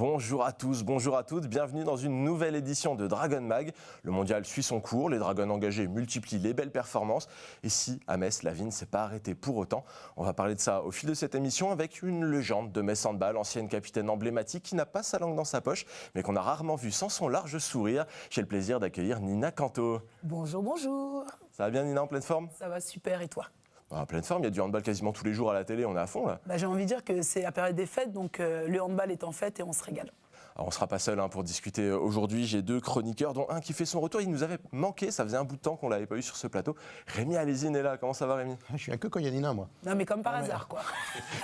Bonjour à tous, bonjour à toutes, bienvenue dans une nouvelle édition de Dragon Mag. Le mondial suit son cours, les Dragons engagés multiplient les belles performances. Et si à Metz, la vie ne s'est pas arrêtée pour autant, on va parler de ça au fil de cette émission avec une légende de Metz Handball, ancienne capitaine emblématique qui n'a pas sa langue dans sa poche, mais qu'on a rarement vue sans son large sourire. J'ai le plaisir d'accueillir Nina Canto. Bonjour, bonjour. Ça va bien Nina, en pleine forme? Ça va super, et toi? En pleine forme, il y a du handball quasiment tous les jours à la télé, on est à fond là. J'ai envie de dire que c'est la période des fêtes, donc le handball est en fête et on se régale. Alors on ne sera pas seul pour discuter aujourd'hui. J'ai deux chroniqueurs, dont un qui fait son retour. Il nous avait manqué, ça faisait un bout de temps qu'on ne l'avait pas eu sur ce plateau. Rémi Alézine est là. Comment ça va, Rémi? Je suis un peu quand il y a Nina, moi. Non, mais comme par hasard, quoi.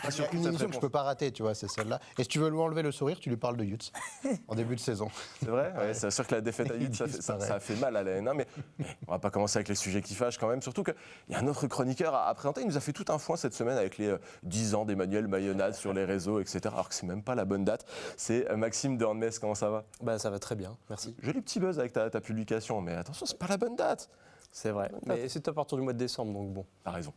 Il y a une émission que je ne peux pas rater, tu vois, c'est celle-là. Et si tu veux lui enlever le sourire, tu lui parles de Yutz en début de saison. C'est vrai, ouais, c'est sûr que la défaite à Yutz, ça a fait mal à la N1. Mais on ne va pas commencer avec les sujets qui fâchent quand même. Surtout qu'il y a un autre chroniqueur à présenter. Il nous a fait tout un foin cette semaine avec les 10 ans d'Emmanuel Mayonnade sur les réseaux, etc. Alors que ce n'est même pas la bonne date. C'est Maxime de Handmetz. Comment ça va? Ça va très bien, merci. Joli petit buzz avec ta publication, mais attention, c'est pas la bonne date. C'est vrai, mais c'est à partir du mois de décembre, donc bon. T'as raison,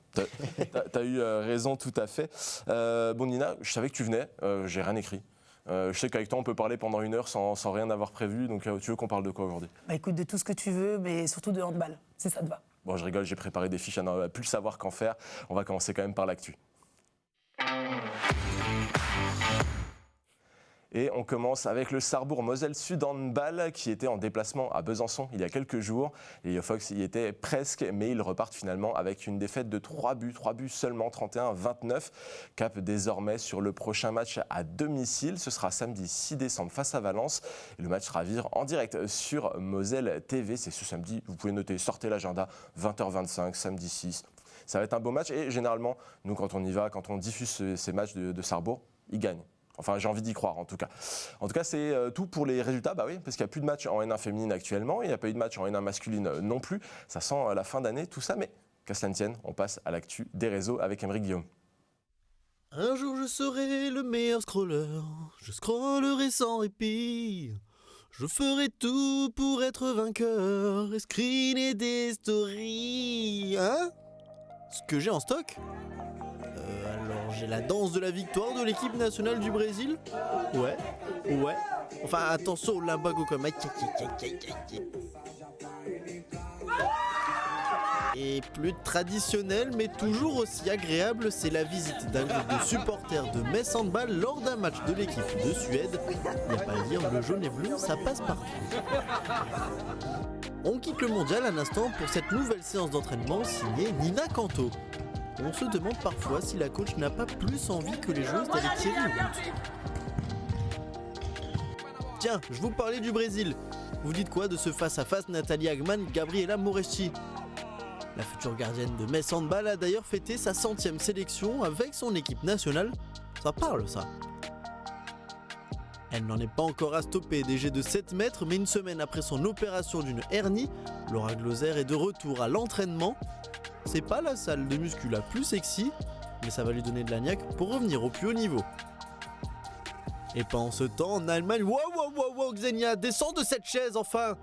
t'as eu raison tout à fait. Bon Nina, je savais que tu venais, j'ai rien écrit. Je sais qu'avec toi on peut parler pendant une heure sans rien avoir prévu, donc tu veux qu'on parle de quoi aujourd'hui? Écoute, de tout ce que tu veux, mais surtout de handball, si ça te va. Bon, je rigole, j'ai préparé des fiches à ne plus savoir qu'en faire. On va commencer quand même par l'actu. Et on commence avec le Sarrebourg Moselle Sud Handball qui était en déplacement à Besançon il y a quelques jours. Les Yofox y étaient presque, mais ils repartent finalement avec une défaite de 3 buts seulement, 31-29. Cap désormais sur le prochain match à domicile. Ce sera samedi 6 décembre face à Valence. Et le match sera à vivre en direct sur Moselle TV. C'est ce samedi, vous pouvez noter, sortez l'agenda, 20h25, samedi 6. Ça va être un beau match et généralement, nous quand on y va, quand on diffuse ces matchs de Sarrebourg, ils gagnent. Enfin, j'ai envie d'y croire, en tout cas. En tout cas, c'est tout pour les résultats. Bah oui, parce qu'il n'y a plus de match en N1 féminine actuellement. Il n'y a pas eu de match en N1 masculine non plus. Ça sent la fin d'année, tout ça. Mais qu'à cela ne tienne, on passe à l'actu des réseaux avec Aymeric Guillaume. Un jour, je serai le meilleur scroller. Je scrollerai sans répit. Je ferai tout pour être vainqueur et screener des stories. Hein? Ce que j'ai en stock? Alors, j'ai la danse de la victoire de l'équipe nationale du Brésil. Ouais. Enfin, attention au limbago comme... Et plus traditionnel, mais toujours aussi agréable, c'est la visite d'un groupe de supporters de Metz Handball lors d'un match de l'équipe de Suède. Il n'y a pas à dire, le jaune et bleu, ça passe partout. On quitte le mondial un instant pour cette nouvelle séance d'entraînement signée Nina Canto. On se demande parfois si la coach n'a pas plus envie que les joueuses d'aller tirer au but. Tiens, je vous parlais du Brésil. Vous dites quoi de ce face-à-face Nathalie Hagman-Gabriela Moreschi? La future gardienne de Metz Handball a d'ailleurs fêté sa 100e sélection avec son équipe nationale. Ça parle, ça. Elle n'en est pas encore à stopper des jets de 7 mètres, mais une semaine après son opération d'une hernie, Laura Gloser est de retour à l'entraînement. C'est pas la salle de muscu la plus sexy, mais ça va lui donner de la niaque pour revenir au plus haut niveau. Et pendant ce temps, en Allemagne, wow, Xenia, descends de cette chaise, enfin!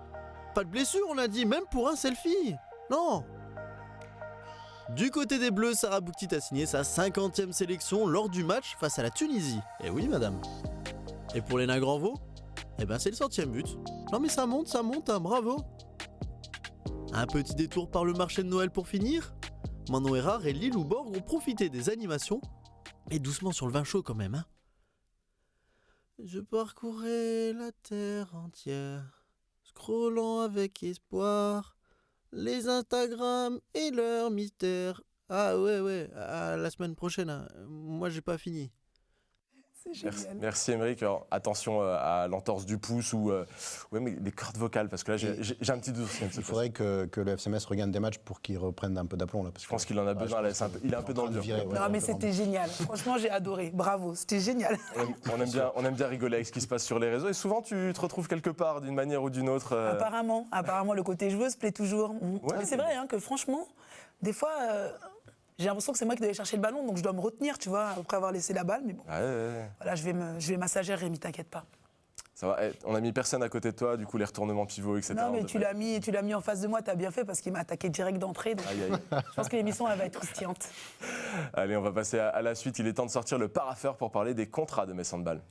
Pas de blessure, on a dit, même pour un selfie! Non! Du côté des Bleus, Sarah Bouktit a signé sa 50e sélection lors du match face à la Tunisie. Eh oui, madame. Et pour Léna Granvaux, c'est le 100e but. Non mais ça monte, hein, bravo! Un petit détour par le marché de Noël pour finir. Manon Erard et Lilou Borg ont profité des animations. Mais doucement sur le vin chaud quand même, hein. Je parcourais la terre entière, scrollant avec espoir, les Instagram et leurs mystères. Ah ouais, à la semaine prochaine, hein. Moi j'ai pas fini. Merci Aymeric. Alors, attention à l'entorse du pouce ou mais les cordes vocales, parce que là j'ai un petit doute. Il faudrait que le FCMS regagne des matchs pour qu'il reprenne un peu d'aplomb. Là, parce je pense qu'il en a besoin, là, il est un peu dans le dur. Non mais c'était génial, franchement j'ai adoré, bravo, c'était génial. On aime bien rigoler avec ce qui se passe sur les réseaux, et souvent tu te retrouves quelque part d'une manière ou d'une autre. Apparemment le côté joueuse plaît toujours. Ouais, mais c'est vrai que franchement, des fois... j'ai l'impression que c'est moi qui dois aller chercher le ballon, donc je dois me retenir, tu vois, après avoir laissé la balle. Mais bon, Voilà, je vais massager Rémi, t'inquiète pas. Ça va, on a mis personne à côté de toi, du coup les retournements pivots, etc. Non, mais tu l'as mis en face de moi, t'as bien fait, parce qu'il m'a attaqué direct d'entrée. Donc je pense que l'émission, elle va être croustillante. Allez, on va passer à la suite. Il est temps de sortir le parapheur pour parler des contrats de Metz Handball.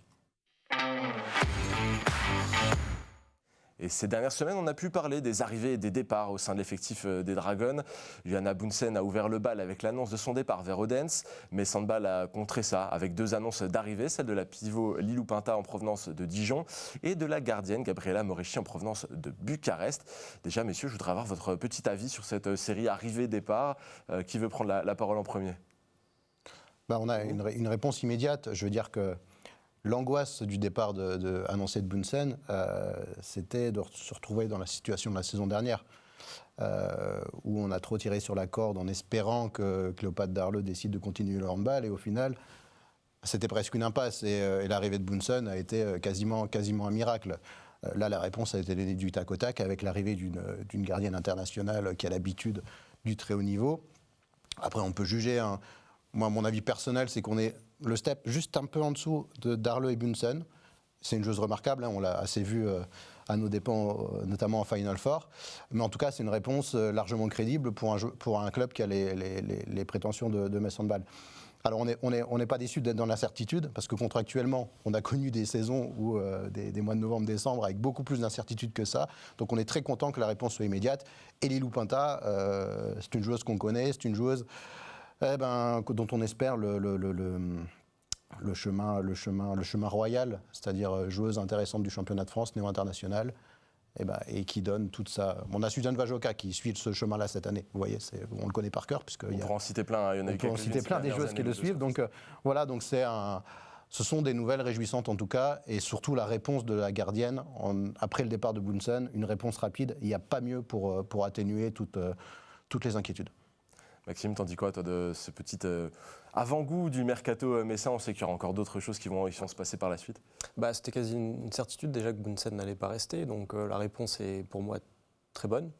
Et ces dernières semaines, on a pu parler des arrivées et des départs au sein de l'effectif des Dragons. Johanna Bunsen a ouvert le bal avec l'annonce de son départ vers Odense, mais Sandball a contré ça avec 2 annonces d'arrivée, celle de la pivot Lilou Pinta en provenance de Dijon et de la gardienne Gabriela Moreschi en provenance de Bucarest. Déjà, messieurs, je voudrais avoir votre petit avis sur cette série arrivée-départ. Qui veut prendre la parole en premier ? On a une réponse immédiate. Je veux dire que l'angoisse du départ annoncé de Bunsen, c'était de se retrouver dans la situation de la saison dernière, où on a trop tiré sur la corde en espérant que Cléopâtre Darleux décide de continuer le handball, et au final, c'était presque une impasse, et l'arrivée de Bunsen a été quasiment un miracle. Là, la réponse a été donnée du tac au tac, avec l'arrivée d'une gardienne internationale qui a l'habitude du très haut niveau. Après, on peut juger. Moi, mon avis personnel, c'est qu'on est le step juste un peu en dessous de Darleux et Bunsen. C'est une joueuse remarquable, on l'a assez vu à nos dépens, notamment en Final Four. Mais en tout cas, c'est une réponse largement crédible pour un club qui a les prétentions de Metz Handball. Alors, on n'est pas déçu d'être dans l'incertitude, parce que contractuellement, on a connu des saisons où des mois de novembre-décembre avec beaucoup plus d'incertitude que ça. Donc, on est très content que la réponse soit immédiate. Et Lilou Pinta, c'est une joueuse qu'on connaît, c'est une joueuse dont on espère le chemin royal, c'est-à-dire joueuse intéressante du championnat de France, néo-international, et qui donne toute sa... On a Suzanne Vajoka qui suit ce chemin-là cette année. Vous voyez, on le connaît par cœur. On pourra en citer plein. Il y en a on peut en citer plein des joueuses qui le suivent. Donc voilà, donc ce sont des nouvelles réjouissantes en tout cas, et surtout la réponse de la gardienne après le départ de Bunsen, une réponse rapide. Il n'y a pas mieux pour atténuer toutes les inquiétudes. Maxime, t'en dis quoi, toi, de ce petit avant-goût du mercato messin? On sait qu'il y aura encore d'autres choses qui vont se passer par la suite. C'était quasi une certitude déjà que Bunsen n'allait pas rester, donc la réponse est pour moi très bonne.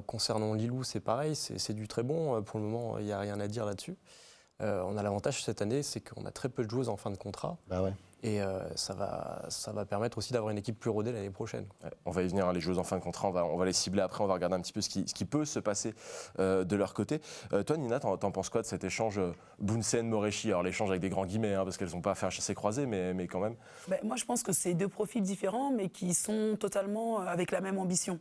Concernant Lilou, c'est pareil, c'est du très bon. Pour le moment, il n'y a rien à dire là-dessus. On a l'avantage cette année, c'est qu'on a très peu de joueuses en fin de contrat. Ouais. Et ça va permettre aussi d'avoir une équipe plus rodée l'année prochaine. Ouais, on va y venir, les joueuses en fin de contrat, on va les cibler après, on va regarder un petit peu ce qui peut se passer de leur côté. Toi, Nina, t'en penses quoi de cet échange Bunsen-Moreschi? Alors l'échange avec des grands guillemets, parce qu'elles n'ont pas fait un chassé-croisé, mais quand même. Moi, je pense que c'est 2 profils différents, mais qui sont totalement avec la même ambition.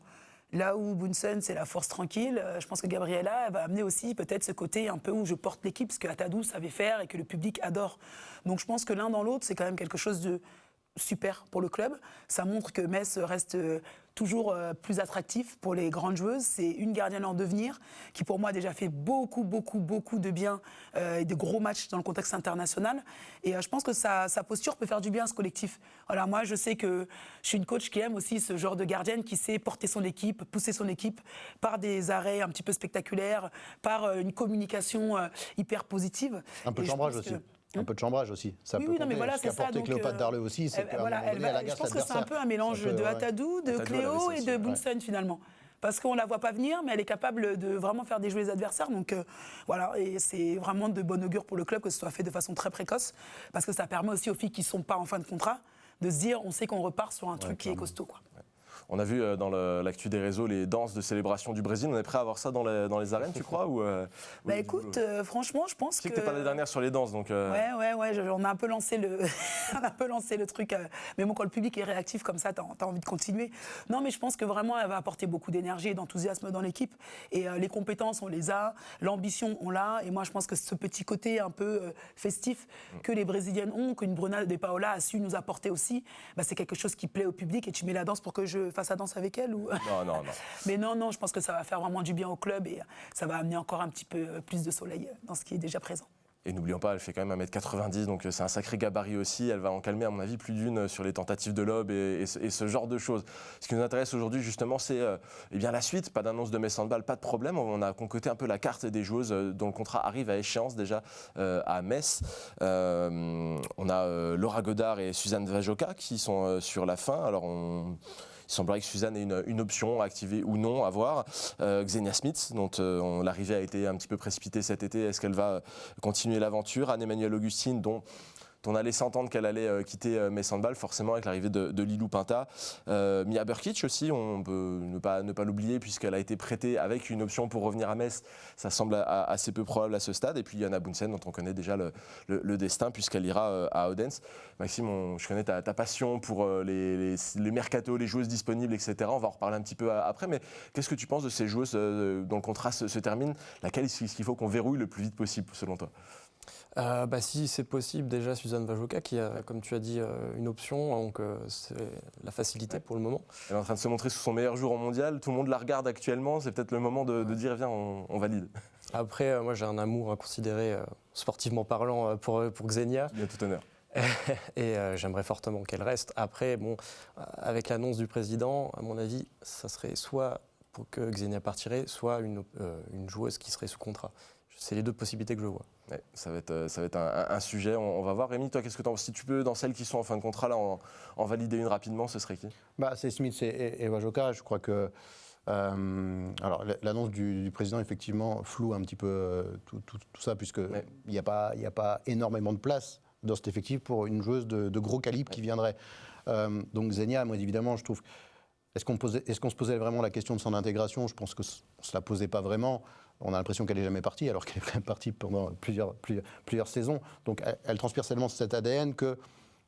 Là où Bunsen, c'est la force tranquille, je pense que Gabriela, elle va amener aussi peut-être ce côté un peu où je porte l'équipe, ce que Atadou savait faire et que le public adore. Donc je pense que l'un dans l'autre, c'est quand même quelque chose de super pour le club. Ça montre que Metz reste toujours plus attractif pour les grandes joueuses. C'est une gardienne en devenir qui, pour moi, a déjà fait beaucoup de bien et de gros matchs dans le contexte international. Et je pense que sa posture peut faire du bien à ce collectif. Voilà, moi, je sais que je suis une coach qui aime aussi ce genre de gardienne qui sait porter son équipe, pousser son équipe par des arrêts un petit peu spectaculaires, par une communication hyper positive. Un peu de chambrage aussi. Un peu de chambrage aussi. Ça peut compter. Mais voilà, c'est ça. Donc, Cléopâtre Darleux aussi, c'est je pense que c'est un peu un mélange de Atadou, de Cléo et de Bunsen finalement. Parce qu'on ne la voit pas venir, mais elle est capable de vraiment faire déjouer les adversaires. Donc voilà, et c'est vraiment de bon augure pour le club que ce soit fait de façon très précoce. Parce que ça permet aussi aux filles qui ne sont pas en fin de contrat de se dire, on sait qu'on repart sur un truc qui est costaud, quoi. On a vu dans l'actu des réseaux les danses de célébration du Brésil. On est prêt à voir ça dans les arènes, tu crois Écoute, franchement, je pense que... Je sais que tu parlais dernière sur les danses, donc... Ouais, on a un peu lancé le truc. Mais bon, quand le public est réactif comme ça, t'as envie de continuer. Non, mais je pense que vraiment, elle va apporter beaucoup d'énergie et d'enthousiasme dans l'équipe. Et les compétences, on les a. L'ambition, on l'a. Et moi, je pense que ce petit côté un peu festif que les Brésiliennes ont, qu'une Bruna de Paola a su nous apporter aussi, c'est quelque chose qui plaît au public. Et tu mets la danse pour que je fasse la danse avec elle ou... Non. Mais non, je pense que ça va faire vraiment du bien au club et ça va amener encore un petit peu plus de soleil dans ce qui est déjà présent. Et n'oublions pas, elle fait quand même 1m90, donc c'est un sacré gabarit aussi. Elle va en calmer, à mon avis, plus d'une sur les tentatives de lob et ce genre de choses. Ce qui nous intéresse aujourd'hui, justement, c'est la suite. Pas d'annonce de Metz Handball, pas de problème. On a concocté un peu la carte des joueuses dont le contrat arrive à échéance déjà à Metz. On a Laura Godard et Suzanne Vajoka qui sont sur la fin. Alors, il semblerait que Suzanne ait une option à activer ou non, à voir. Xenia Smith, dont l'arrivée a été un petit peu précipitée cet été, est-ce qu'elle va continuer l'aventure? Anne-Emmanuelle Augustine, dont On a laissé entendre qu'elle allait quitter Metz Handball, forcément avec l'arrivée de Lilou Pinta. Mia Brkic aussi, on peut ne pas l'oublier puisqu'elle a été prêtée avec une option pour revenir à Metz. Ça semble assez peu probable à ce stade. Et puis Yana Bunsen, dont on connaît déjà le destin puisqu'elle ira à Odense. Maxime, je connais ta passion pour les mercatos, les joueuses disponibles, etc. On va en reparler un petit peu après. Mais qu'est-ce que tu penses de ces joueuses dont le contrat se termine? Laquelle est-ce qu'il faut qu'on verrouille le plus vite possible, selon toi? Si c'est possible, déjà Suzanne Vajoka qui a, comme tu as dit, une option, donc c'est la facilité pour le moment. Elle est en train de se montrer sous son meilleur jour au mondial, tout le monde la regarde actuellement, c'est peut-être le moment de dire viens, on valide. Après, moi j'ai un amour inconsidéré, sportivement parlant, pour Xenia. Il y a tout honneur. Et j'aimerais fortement qu'elle reste. Après, avec l'annonce du président, à mon avis, ça serait soit pour que Xenia partirait, soit une joueuse qui serait sous contrat. C'est les deux possibilités que je vois. Ouais, ça va être un sujet, on va voir. Rémi, toi, qu'est-ce que tu en penses? Si tu peux, dans celles qui sont en fin de contrat, là, en valider une rapidement, ce serait qui? C'est Smith et Vajoka. Je crois que alors, l'annonce du président, effectivement, floue un petit peu tout ça, puisqu'il n'y a pas énormément de place dans cet effectif pour une joueuse de gros calibre qui viendrait. Donc Xenia, moi, évidemment, je trouve... Est-ce qu'on se posait vraiment la question de son intégration? Je pense qu'on ne se la posait pas vraiment. On a l'impression qu'elle n'est jamais partie, alors qu'elle est quand même partie pendant plusieurs saisons. Donc elle transpire tellement cet ADN que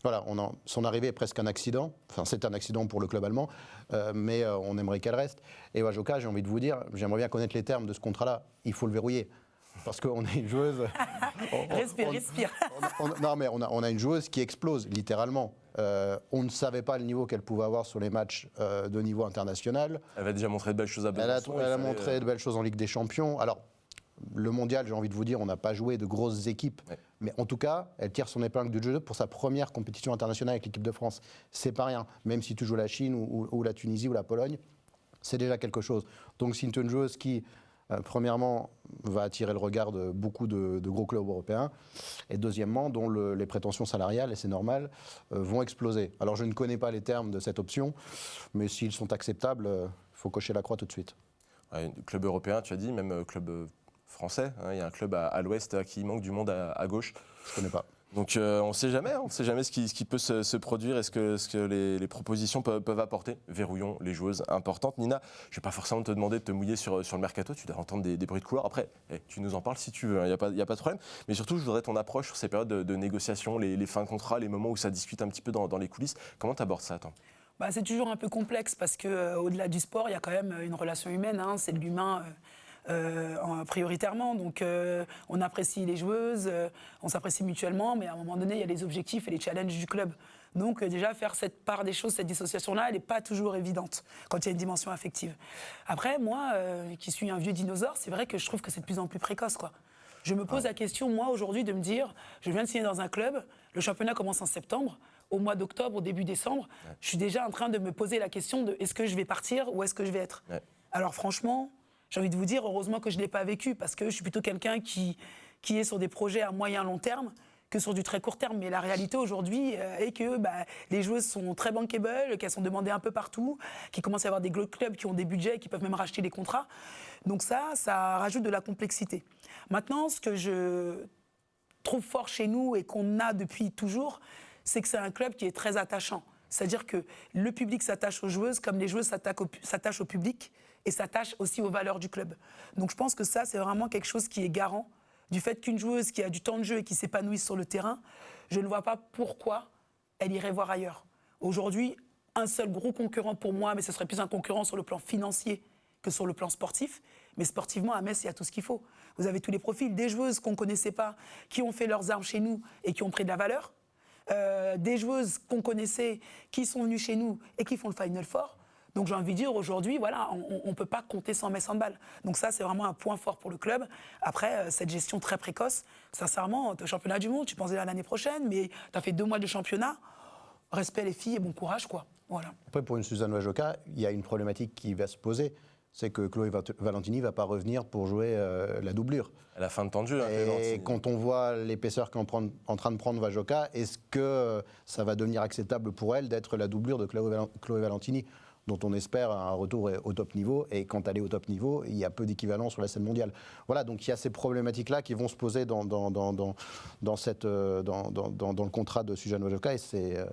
voilà, son arrivée est presque un accident. Enfin, c'est un accident pour le club allemand, mais on aimerait qu'elle reste. Et Vajoka, j'ai envie de vous dire, j'aimerais bien connaître les termes de ce contrat-là. Il faut le verrouiller. Parce qu'on est une joueuse... Respire. Non, mais on a une joueuse qui explose, littéralement. On ne savait pas le niveau qu'elle pouvait avoir sur les matchs de niveau international. Elle va déjà montrer de belles choses à Besançon. Elle a montré de belles choses en Ligue des Champions. Alors, le mondial, j'ai envie de vous dire, on n'a pas joué de grosses équipes. Ouais. Mais en tout cas, elle tire son épingle du jeu pour sa première compétition internationale avec l'équipe de France. C'est pas rien. Même si tu joues la Chine ou la Tunisie ou la Pologne, c'est déjà quelque chose. Donc, c'est une joueuse qui... premièrement, va attirer le regard de beaucoup de gros clubs européens, et deuxièmement, dont les prétentions salariales, et c'est normal, vont exploser. Alors je ne connais pas les termes de cette option, mais s'ils sont acceptables, il faut cocher la croix tout de suite. Club européen, tu as dit, même club français, il y a un club à l'ouest qui manque du monde à gauche. Je ne connais pas. Donc on ne sait jamais ce qui peut se produire et ce que les propositions peuvent apporter. Verrouillons les joueuses importantes. Nina, je ne vais pas forcément te demander de te mouiller sur le mercato, tu dois entendre des bruits de couloir. Après, tu nous en parles si tu veux, il n'y a pas de problème. Mais surtout, je voudrais ton approche sur ces périodes de négociation, les fins de contrat, les moments où ça discute un petit peu dans les coulisses. Comment tu abordes ça, toi? C'est toujours un peu complexe parce qu'au-delà du sport, il y a quand même une relation humaine, c'est de l'humain. Prioritairement, donc on apprécie les joueuses, on s'apprécie mutuellement, mais à un moment donné, il y a les objectifs et les challenges du club. Donc déjà, faire cette part des choses, cette dissociation-là, elle n'est pas toujours évidente quand il y a une dimension affective. Après, moi, qui suis un vieux dinosaure, c'est vrai que je trouve que c'est de plus en plus précoce, quoi. Je me pose la question, moi, aujourd'hui, de me dire, je viens de signer dans un club, le championnat commence en septembre, au mois d'octobre, au début décembre, je suis déjà en train de me poser la question de est-ce que je vais partir ou est-ce que je vais être. Alors franchement... J'ai envie de vous dire, heureusement que je ne l'ai pas vécu, parce que je suis plutôt quelqu'un qui est sur des projets à moyen long terme que sur du très court terme. Mais la réalité aujourd'hui est que les joueuses sont très bankable, qu'elles sont demandées un peu partout, qu'il commence à y avoir des clubs qui ont des budgets, qui peuvent même racheter des contrats. Donc ça rajoute de la complexité. Maintenant, ce que je trouve fort chez nous et qu'on a depuis toujours, c'est que c'est un club qui est très attachant. C'est-à-dire que le public s'attache aux joueuses comme les joueuses s'attachent au public et s'attachent aussi aux valeurs du club. Donc je pense que ça, c'est vraiment quelque chose qui est garant du fait qu'une joueuse qui a du temps de jeu et qui s'épanouit sur le terrain, je ne vois pas pourquoi elle irait voir ailleurs. Aujourd'hui, un seul gros concurrent pour moi, mais ce serait plus un concurrent sur le plan financier que sur le plan sportif. Mais sportivement, à Metz, il y a tout ce qu'il faut. Vous avez tous les profils, des joueuses qu'on ne connaissait pas, qui ont fait leurs armes chez nous et qui ont pris de la valeur. Des joueuses qu'on connaissait, qui sont venues chez nous et qui font le Final Four. Donc j'ai envie de dire, aujourd'hui, voilà, on ne peut pas compter sans Metz Handball. Donc ça, c'est vraiment un point fort pour le club. Après, cette gestion très précoce, sincèrement, tu es au championnat du monde, tu pensais à l'année prochaine, mais tu as fait 2 mois de championnat. Respect les filles et bon courage, quoi. Voilà. Après, pour une Suzanne Vajoka, il y a une problématique qui va se poser. C'est que Chloé Valentini ne va pas revenir pour jouer la doublure. À la fin de temps de jeu. Et quand on voit l'épaisseur qu'est en train de prendre Vajoka, est-ce que ça va devenir acceptable pour elle d'être la doublure de Chloé Valentini ? dont on espère un retour au top niveau. Et quand elle est au top niveau, il y a peu d'équivalent sur la scène mondiale. Voilà, donc il y a ces problématiques-là qui vont se poser dans le contrat de Suzanne Wojcicka, et c'est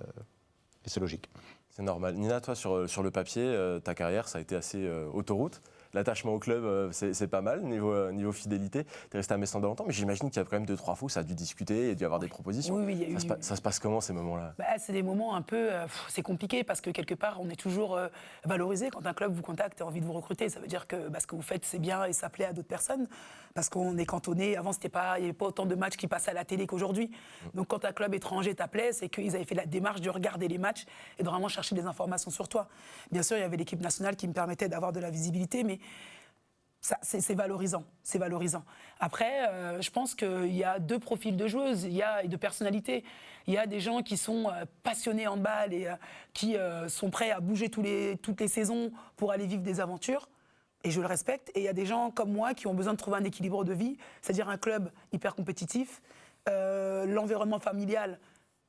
logique. C'est normal. Nina, toi, sur le papier, ta carrière, ça a été assez autoroute. L'attachement au club, c'est pas mal, niveau fidélité. Tu es resté à Metz pendant longtemps, mais j'imagine qu'il y a quand même 2-3 fois où ça a dû discuter et dû avoir des propositions. Oui, il y a eu... Ça se passe comment, ces moments-là? C'est des moments un peu... c'est compliqué parce que quelque part, on est toujours valorisé. Quand un club vous contacte et a envie de vous recruter, ça veut dire que ce que vous faites, c'est bien et ça plaît à d'autres personnes. Parce qu'on est cantonné. Avant, il n'y avait pas autant de matchs qui passaient à la télé qu'aujourd'hui. Donc, quand un club étranger t'appelait, c'est qu'ils avaient fait la démarche de regarder les matchs et de vraiment chercher des informations sur toi. Bien sûr, il y avait l'équipe nationale qui me permettait d'avoir de la visibilité, mais... ça, c'est valorisant, c'est valorisant. Après, je pense qu'il y a 2 profils de joueuses, et de personnalités. Il y a des gens qui sont passionnés handball et qui sont prêts à bouger toutes les saisons pour aller vivre des aventures. Et je le respecte. Et il y a des gens comme moi qui ont besoin de trouver un équilibre de vie, c'est-à-dire un club hyper compétitif, l'environnement familial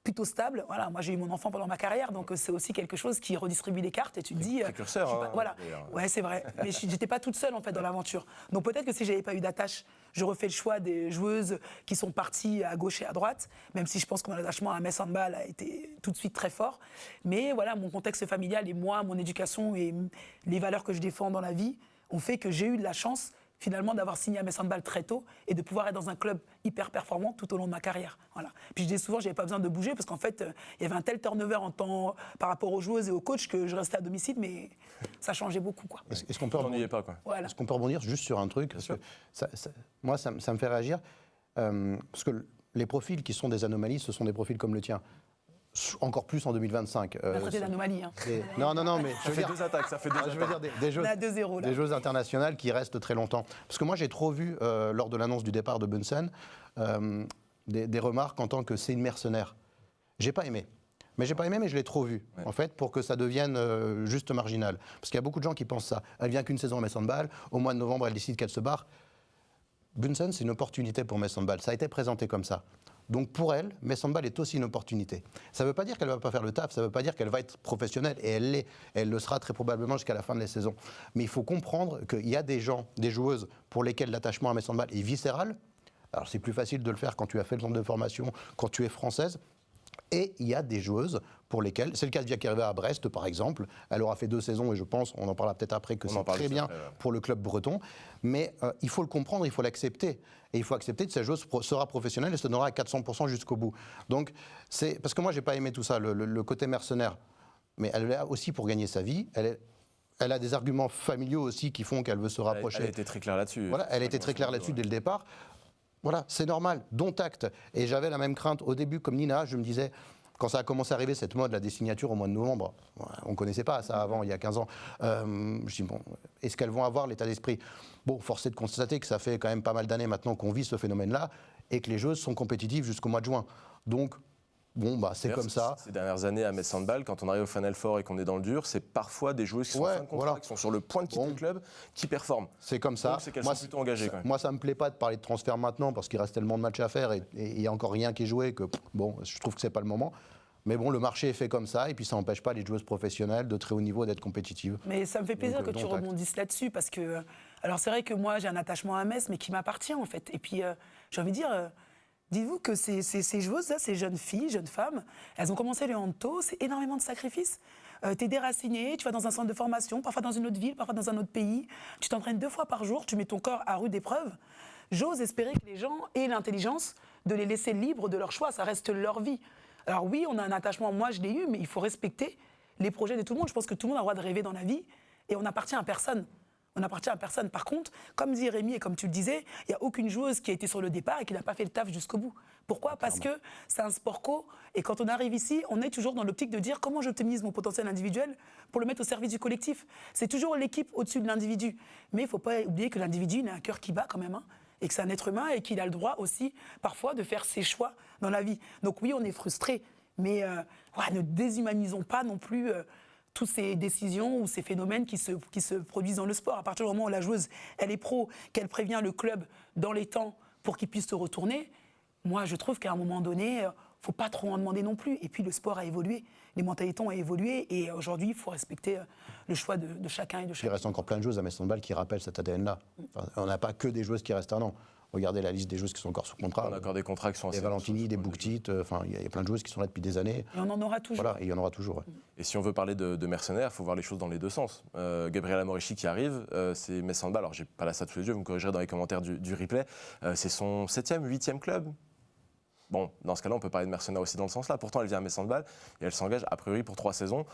plutôt stable. Voilà, moi j'ai eu mon enfant pendant ma carrière, donc c'est aussi quelque chose qui redistribue les cartes et tu te dis... précurseur, voilà, ouais, c'est vrai. Mais j'étais pas toute seule en fait dans l'aventure. Donc peut-être que si j'avais pas eu d'attache, je refais le choix des joueuses qui sont parties à gauche et à droite, même si je pense que mon attachement à Metz Handball a été tout de suite très fort. Mais voilà, mon contexte familial et moi, mon éducation et les valeurs que je défends dans la vie ont fait que j'ai eu de la chance finalement d'avoir signé à Metz Handball très tôt et de pouvoir être dans un club hyper performant tout au long de ma carrière. Voilà. Puis je dis souvent, j'avais pas besoin de bouger parce qu'en fait, il y avait un tel turnover par rapport aux joueuses et aux coachs que je restais à domicile, mais ça changeait beaucoup, quoi. Est-ce qu'on peut Voilà. Est-ce qu'on peut rebondir juste sur un truc, parce que moi, ça me fait réagir, parce que les profils qui sont des anomalies, ce sont des profils comme le tien. Encore plus en 2025. On a traité d'anomalie. Hein. Non, mais Ça fait 2 attaques, ça fait 2 attaques. Je veux dire des On est à 2-0 là. des joueuses internationales qui restent très longtemps. Parce que moi, j'ai trop vu, lors de l'annonce du départ de Bunsen, des remarques en tant que c'est une mercenaire. J'ai pas aimé. Mais je l'ai trop vu, en fait, pour que ça devienne juste marginal. Parce qu'il y a beaucoup de gens qui pensent ça. Elle vient qu'une saison à Metz Handball, au mois de novembre, elle décide qu'elle se barre. Bunsen, c'est une opportunité pour Metz Handball. Ça a été présenté comme ça. Donc pour elle, Metz Handball est aussi une opportunité. Ça ne veut pas dire qu'elle ne va pas faire le taf, ça ne veut pas dire qu'elle va être professionnelle, et elle l'est. Elle le sera très probablement jusqu'à la fin de la saison. Mais il faut comprendre qu'il y a des gens, des joueuses, pour lesquelles l'attachement à Metz Handball est viscéral. Alors c'est plus facile de le faire quand tu as fait le centre de formation, quand tu es française. Et il y a des joueuses pour lesquelles, c'est le cas de Via qui arrivait à Brest par exemple, elle aura fait 2 saisons et je pense, on en parlera peut-être après, que c'est très bien pour le club breton, mais il faut le comprendre, il faut l'accepter. Et il faut accepter que cette joueuse sera professionnelle et se donnera à 400% jusqu'au bout. Donc, c'est parce que moi, j'ai pas aimé tout ça, le côté mercenaire. Mais elle est là aussi pour gagner sa vie. Elle a des arguments familiaux aussi qui font qu'elle veut se rapprocher. Elle a été très claire là-dessus. Voilà, elle a été très claire là-dessus dès le départ. Voilà, c'est normal, dont acte. Et j'avais la même crainte au début, comme Nina, je me disais, quand ça a commencé à arriver, cette mode, la des signatures au mois de novembre, on ne connaissait pas ça avant, il y a 15 ans. Je dis, bon, est-ce qu'elles vont avoir l'état d'esprit ? Bon, force est de constater que ça fait quand même pas mal d'années maintenant qu'on vit ce phénomène-là et que les joueuses sont compétitives jusqu'au mois de juin. Donc, bon, c'est comme ça. Ces dernières années à Metz Handball, quand on arrive au Final Four et qu'on est dans le dur, c'est parfois des joueuses qui sont en fin de contrat, qui sont sur le point de quitter le club, qui performent. C'est comme ça. Donc c'est qu'elles sont plutôt engagées quand même. Moi, ça ne me plaît pas de parler de transfert maintenant parce qu'il reste tellement de matchs à faire et il n'y a encore rien qui est joué que, bon, je trouve que ce n'est pas le moment. Mais bon, le marché est fait comme ça, et puis ça n'empêche pas les joueuses professionnelles de très haut niveau d'être compétitives. Mais ça me fait plaisir que tu rebondisses là-dessus, parce que... Alors c'est vrai que moi, j'ai un attachement à Metz, mais qui m'appartient en fait. Et puis, j'ai envie de dire... Dites-vous que ces joueuses-là, ces jeunes filles, jeunes femmes, elles ont commencé le hand tôt, c'est énormément de sacrifices. T'es déraciné, tu vas dans un centre de formation, parfois dans une autre ville, parfois dans un autre pays. Tu t'entraînes 2 fois par jour, tu mets ton corps à rude épreuve. J'ose espérer que les gens aient l'intelligence de les laisser libres de leur choix, ça reste leur vie. Alors oui, on a un attachement, moi je l'ai eu, mais il faut respecter les projets de tout le monde. Je pense que tout le monde a le droit de rêver dans la vie et on n'appartient à personne. On n'appartient à personne. Par contre, comme dit Rémi et comme tu le disais, il n'y a aucune joueuse qui a été sur le départ et qui n'a pas fait le taf jusqu'au bout. Pourquoi ? Parce que c'est un sport co et quand on arrive ici, on est toujours dans l'optique de dire comment j'optimise mon potentiel individuel pour le mettre au service du collectif. C'est toujours l'équipe au-dessus de l'individu. Mais il ne faut pas oublier que l'individu, il a un cœur qui bat quand même, hein, et que c'est un être humain et qu'il a le droit aussi parfois de faire ses choix dans la vie. Donc oui, on est frustré, mais ne déshumanisons pas non plus toutes ces décisions ou ces phénomènes qui se produisent dans le sport. À partir du moment où la joueuse, elle est pro, qu'elle prévient le club dans les temps pour qu'il puisse se retourner, moi je trouve qu'à un moment donné, faut pas trop en demander non plus. Et puis le sport a évolué, les mentalités ont évolué, et aujourd'hui, il faut respecter le choix de chacun et de Il chacun. reste encore plein de joueuses à Metz Handball qui rappellent cet ADN-là. Enfin, on n'a pas que des joueuses qui restent un an. Regardez la liste des joueuses qui sont encore sous contrat. On a encore des contrats qui sont Des assez Valentini, des Bouktit, enfin, il y a plein de joueuses qui sont là depuis des années. Et on en aura toujours. Voilà, et il y en aura toujours. Ouais. Et si on veut parler de mercenaires, il faut voir les choses dans les deux sens. Gabriela Morici qui arrive, c'est Metz Handball. Alors, j'ai pas la stat sous les yeux, vous me corrigerez dans les commentaires du replay. C'est son 7e, 8e club. Bon, dans ce cas-là, on peut parler de mercenaires aussi dans le sens là. Pourtant, elle vient à Metz Handball et elle s'engage a priori pour 3 saisons.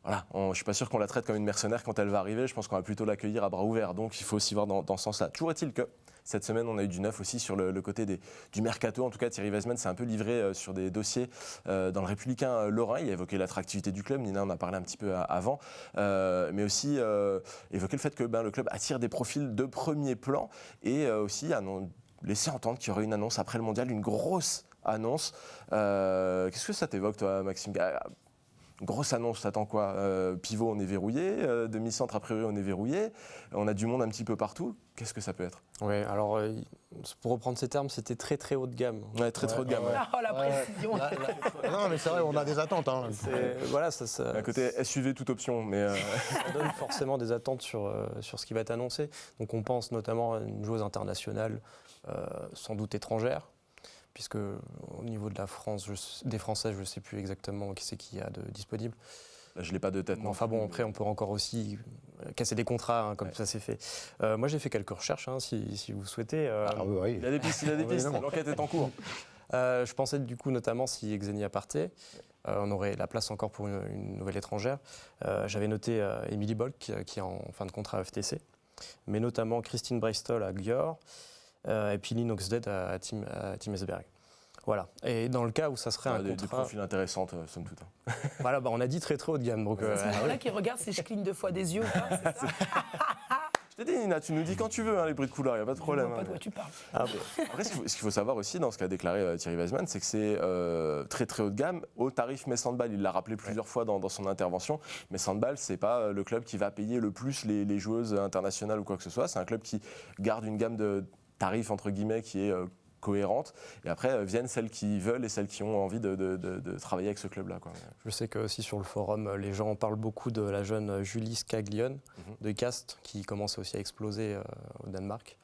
Voilà, je ne suis pas sûr qu'on la traite comme une mercenaire quand elle va arriver. Je pense qu'on va plutôt l'accueillir à bras ouverts. Donc, il faut aussi voir dans ce sens-là. Toujours est-il que cette semaine, on a eu du neuf aussi sur le côté du mercato. En tout cas, Thierry Weisman s'est un peu livré sur des dossiers dans le Républicain Lorrain. Il a évoqué l'attractivité du club. Nina en a parlé un petit peu avant. Mais aussi évoqué le fait que le club attire des profils de premier plan et aussi laisser entendre qu'il y aurait une annonce après le mondial, une grosse annonce. Qu'est-ce que ça t'évoque, toi, Maxime? Grosse annonce, t'attends quoi? Pivot, on est verrouillé. Demi-centre, a priori, on est verrouillé. On a du monde un petit peu partout. Qu'est-ce que ça peut être? Oui, alors pour reprendre ces termes, c'était très très haut de gamme. Ouais, très haut de gamme. Ouais. Oh, la précision. Non, mais c'est vrai, on a des attentes. Hein. Voilà, ça À côté SUV, toute option. Mais ça donne forcément des attentes sur ce qui va être annoncé. Donc on pense notamment à une joueuse internationale, sans doute étrangère, puisque au niveau de la France, des Français, je ne sais plus exactement qui c'est qu'il y a de disponible. là, je l'ai pas de tête. Enfin bon, après on peut encore aussi casser des contrats, comme ça c'est fait. Moi j'ai fait quelques recherches, si vous souhaitez. Ah oui, oui. Il a des pistes, Évidemment. L'enquête est en cours. Je pensais du coup notamment si Xenia partait, on aurait la place encore pour une nouvelle étrangère. J'avais noté Émilie Bolk qui est en fin de contrat à FTC, mais notamment Christine Breistol à Győr et puis Lynn Oxted à Team Esbjerg. Voilà. Et dans le cas où ça serait un Des contrat, profils intéressants, somme toute. voilà, on a dit très très haut de gamme. Donc, C'est à ce moment-là qui regarde si je cligne 2 fois des yeux ou pas, c'est ça? Je t'ai dit, Nina, tu nous dis quand tu veux, les bruits de couloir, il n'y a pas de problème. Je vois pas de quoi tu parles. Après, ce qu'il faut savoir aussi dans ce qu'a déclaré Thierry Weisman, c'est que c'est très très haut de gamme au tarif Metz Handball. Il l'a rappelé plusieurs fois dans son intervention. Metz Handball, c'est pas le club qui va payer le plus les joueuses internationales ou quoi que ce soit. C'est un club qui garde une gamme de tarifs entre guillemets qui est cohérente. Et après viennent celles qui veulent et celles qui ont envie de travailler avec ce club-là, quoi. je sais que aussi sur le forum, les gens parlent beaucoup de la jeune Julie Skaglion de Cast qui commence aussi à exploser au Danemark.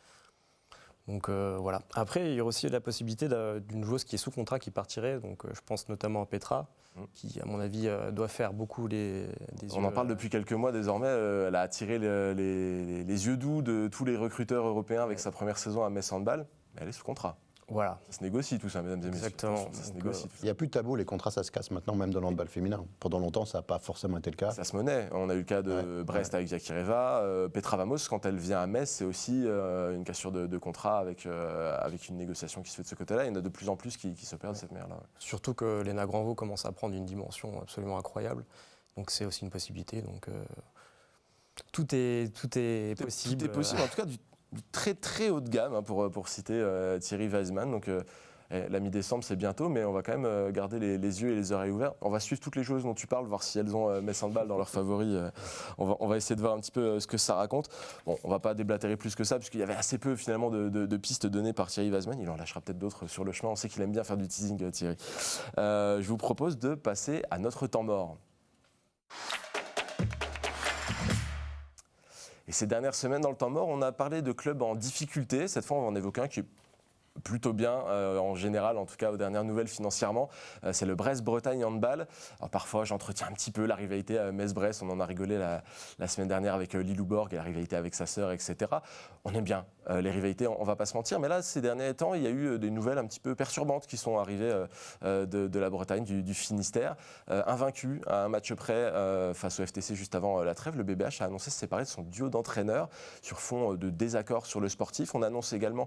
Donc voilà. Après, il y a aussi la possibilité d'une joueuse qui est sous contrat qui partirait. Donc je pense notamment à Petra, qui, à mon avis, doit faire beaucoup des On yeux, en parle depuis quelques mois désormais. Elle a attiré les yeux doux de tous les recruteurs européens avec sa première saison à Metz Handball. Mais elle est sous contrat. Voilà. Ça se négocie tout ça, mesdames et messieurs. Exactement. Ça se Donc, négocie. Tout Il n'y a plus de tabou, les contrats, ça se casse maintenant, même dans le handball féminin. Pendant longtemps, ça n'a pas forcément été le cas. Ça se monnaie. On a eu le cas de Brest avec Yakireva. Petra Vamos, quand elle vient à Metz, c'est aussi une cassure de contrat avec une négociation qui se fait de ce côté-là. Il y en a de plus en plus qui se perdent de cette manière-là. Ouais. Surtout que Léna Granvaux commence à prendre une dimension absolument incroyable. Donc c'est aussi une possibilité. Donc tout est possible. Tout est possible, en tout cas du très très haut de gamme, pour citer Thierry Weisman. Donc la mi-décembre, c'est bientôt, mais on va quand même garder les yeux et les oreilles ouverts. On va suivre toutes les joueuses dont tu parles, voir si elles ont Metz Handball dans leurs favoris. On va essayer de voir un petit peu ce que ça raconte. Bon, on va pas déblatérer plus que ça, puisqu'il y avait assez peu finalement de pistes données par Thierry Weisman. Il en lâchera peut-être d'autres sur le chemin. On sait qu'il aime bien faire du teasing, Thierry. Je vous propose de passer à notre temps mort. Et ces dernières semaines, dans le temps mort, on a parlé de clubs en difficulté. Cette fois, on va en évoquer un qui est plutôt bien, en général, en tout cas aux dernières nouvelles financièrement. C'est le Brest-Bretagne Handball. Alors parfois, j'entretiens un petit peu la rivalité Metz-Brest. On en a rigolé la semaine dernière avec Lilou Borg et la rivalité avec sa sœur, etc. On aime bien les rivalités, on ne va pas se mentir. Mais là, ces derniers temps, il y a eu des nouvelles un petit peu perturbantes qui sont arrivées de la Bretagne, du Finistère. Invaincu à un match près face au FTC juste avant la trêve, le BBH a annoncé se séparer de son duo d'entraîneurs sur fond de désaccord sur le sportif. On annonce également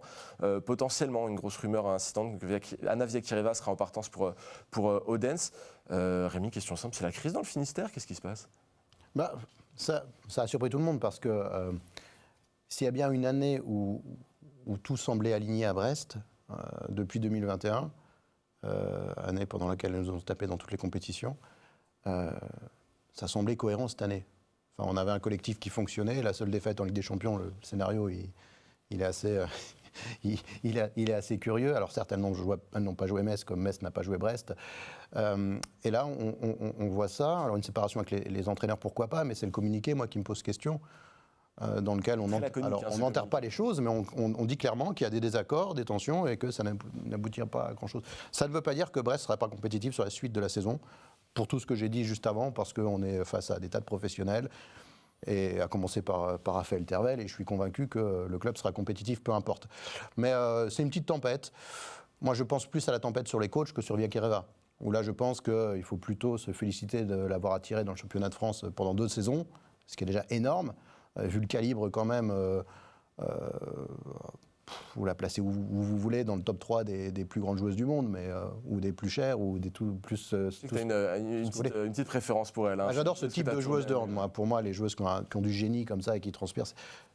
potentiellement une grosse rumeur incitante que Anna Viakireva sera en partance pour Odense. Rémi, question simple, c'est la crise dans le Finistère? Qu'est-ce qui se passe? Ça a surpris tout le monde parce que s'il y a bien une année où tout semblait aligné à Brest, depuis 2021, année pendant laquelle nous avons tapé dans toutes les compétitions, ça semblait cohérent cette année. Enfin, on avait un collectif qui fonctionnait. La seule défaite en Ligue des Champions, le scénario, il est assez... il est assez curieux. Alors certes, elles n'ont pas joué Metz, comme Metz n'a pas joué Brest. Et là, on voit ça. Alors une séparation avec les entraîneurs, pourquoi pas, mais c'est le communiqué, moi, qui me pose question. Dans lequel on n'enterre pas les choses, mais on dit clairement qu'il y a des désaccords, des tensions, et que ça n'aboutira pas à grand-chose. Ça ne veut pas dire que Brest ne sera pas compétitif sur la suite de la saison, pour tout ce que j'ai dit juste avant, parce qu'on est face à des tas de professionnels, et à commencer par Raphaël Tervel, et je suis convaincu que le club sera compétitif, peu importe. Mais c'est une petite tempête. Moi, je pense plus à la tempête sur les coachs que sur Villaquereva, où là, je pense qu'il faut plutôt se féliciter de l'avoir attiré dans le championnat de France pendant 2 saisons, ce qui est déjà énorme. Vu le calibre quand même, vous la placez où vous voulez, dans le top 3 des plus grandes joueuses du monde, mais, ou des plus chères, ou des tout plus... Tu as une petite préférence pour elle. Hein. J'adore ce type de joueuse de hand. Pour moi, les joueuses qui ont du génie comme ça et qui transpirent,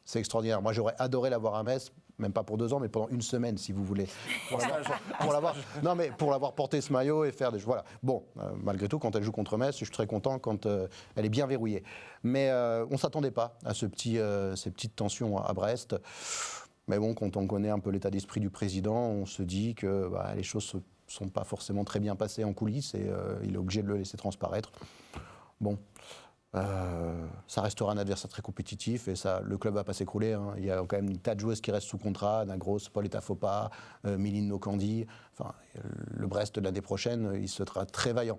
c'est extraordinaire. Moi, j'aurais adoré l'avoir à Metz, même pas pour 2 ans, mais pendant 1 semaine, si vous voulez. Pour l'avoir porté ce maillot et faire des... Voilà. Bon, malgré tout, quand elle joue contre Metz, je suis très content quand elle est bien verrouillée. Mais on ne s'attendait pas à ces petites tensions à Brest. Mais bon, quand on connaît un peu l'état d'esprit du président, on se dit que les choses ne sont pas forcément très bien passées en coulisses et il est obligé de le laisser transparaître. Bon, ça restera un adversaire très compétitif et le club ne va pas s'écrouler. Hein. Il y a quand même une tas de joueuses qui restent sous contrat, Nagros, Pauletta Fopa, Méline Nokandi. Enfin, le Brest de l'année prochaine, il sera très vaillant.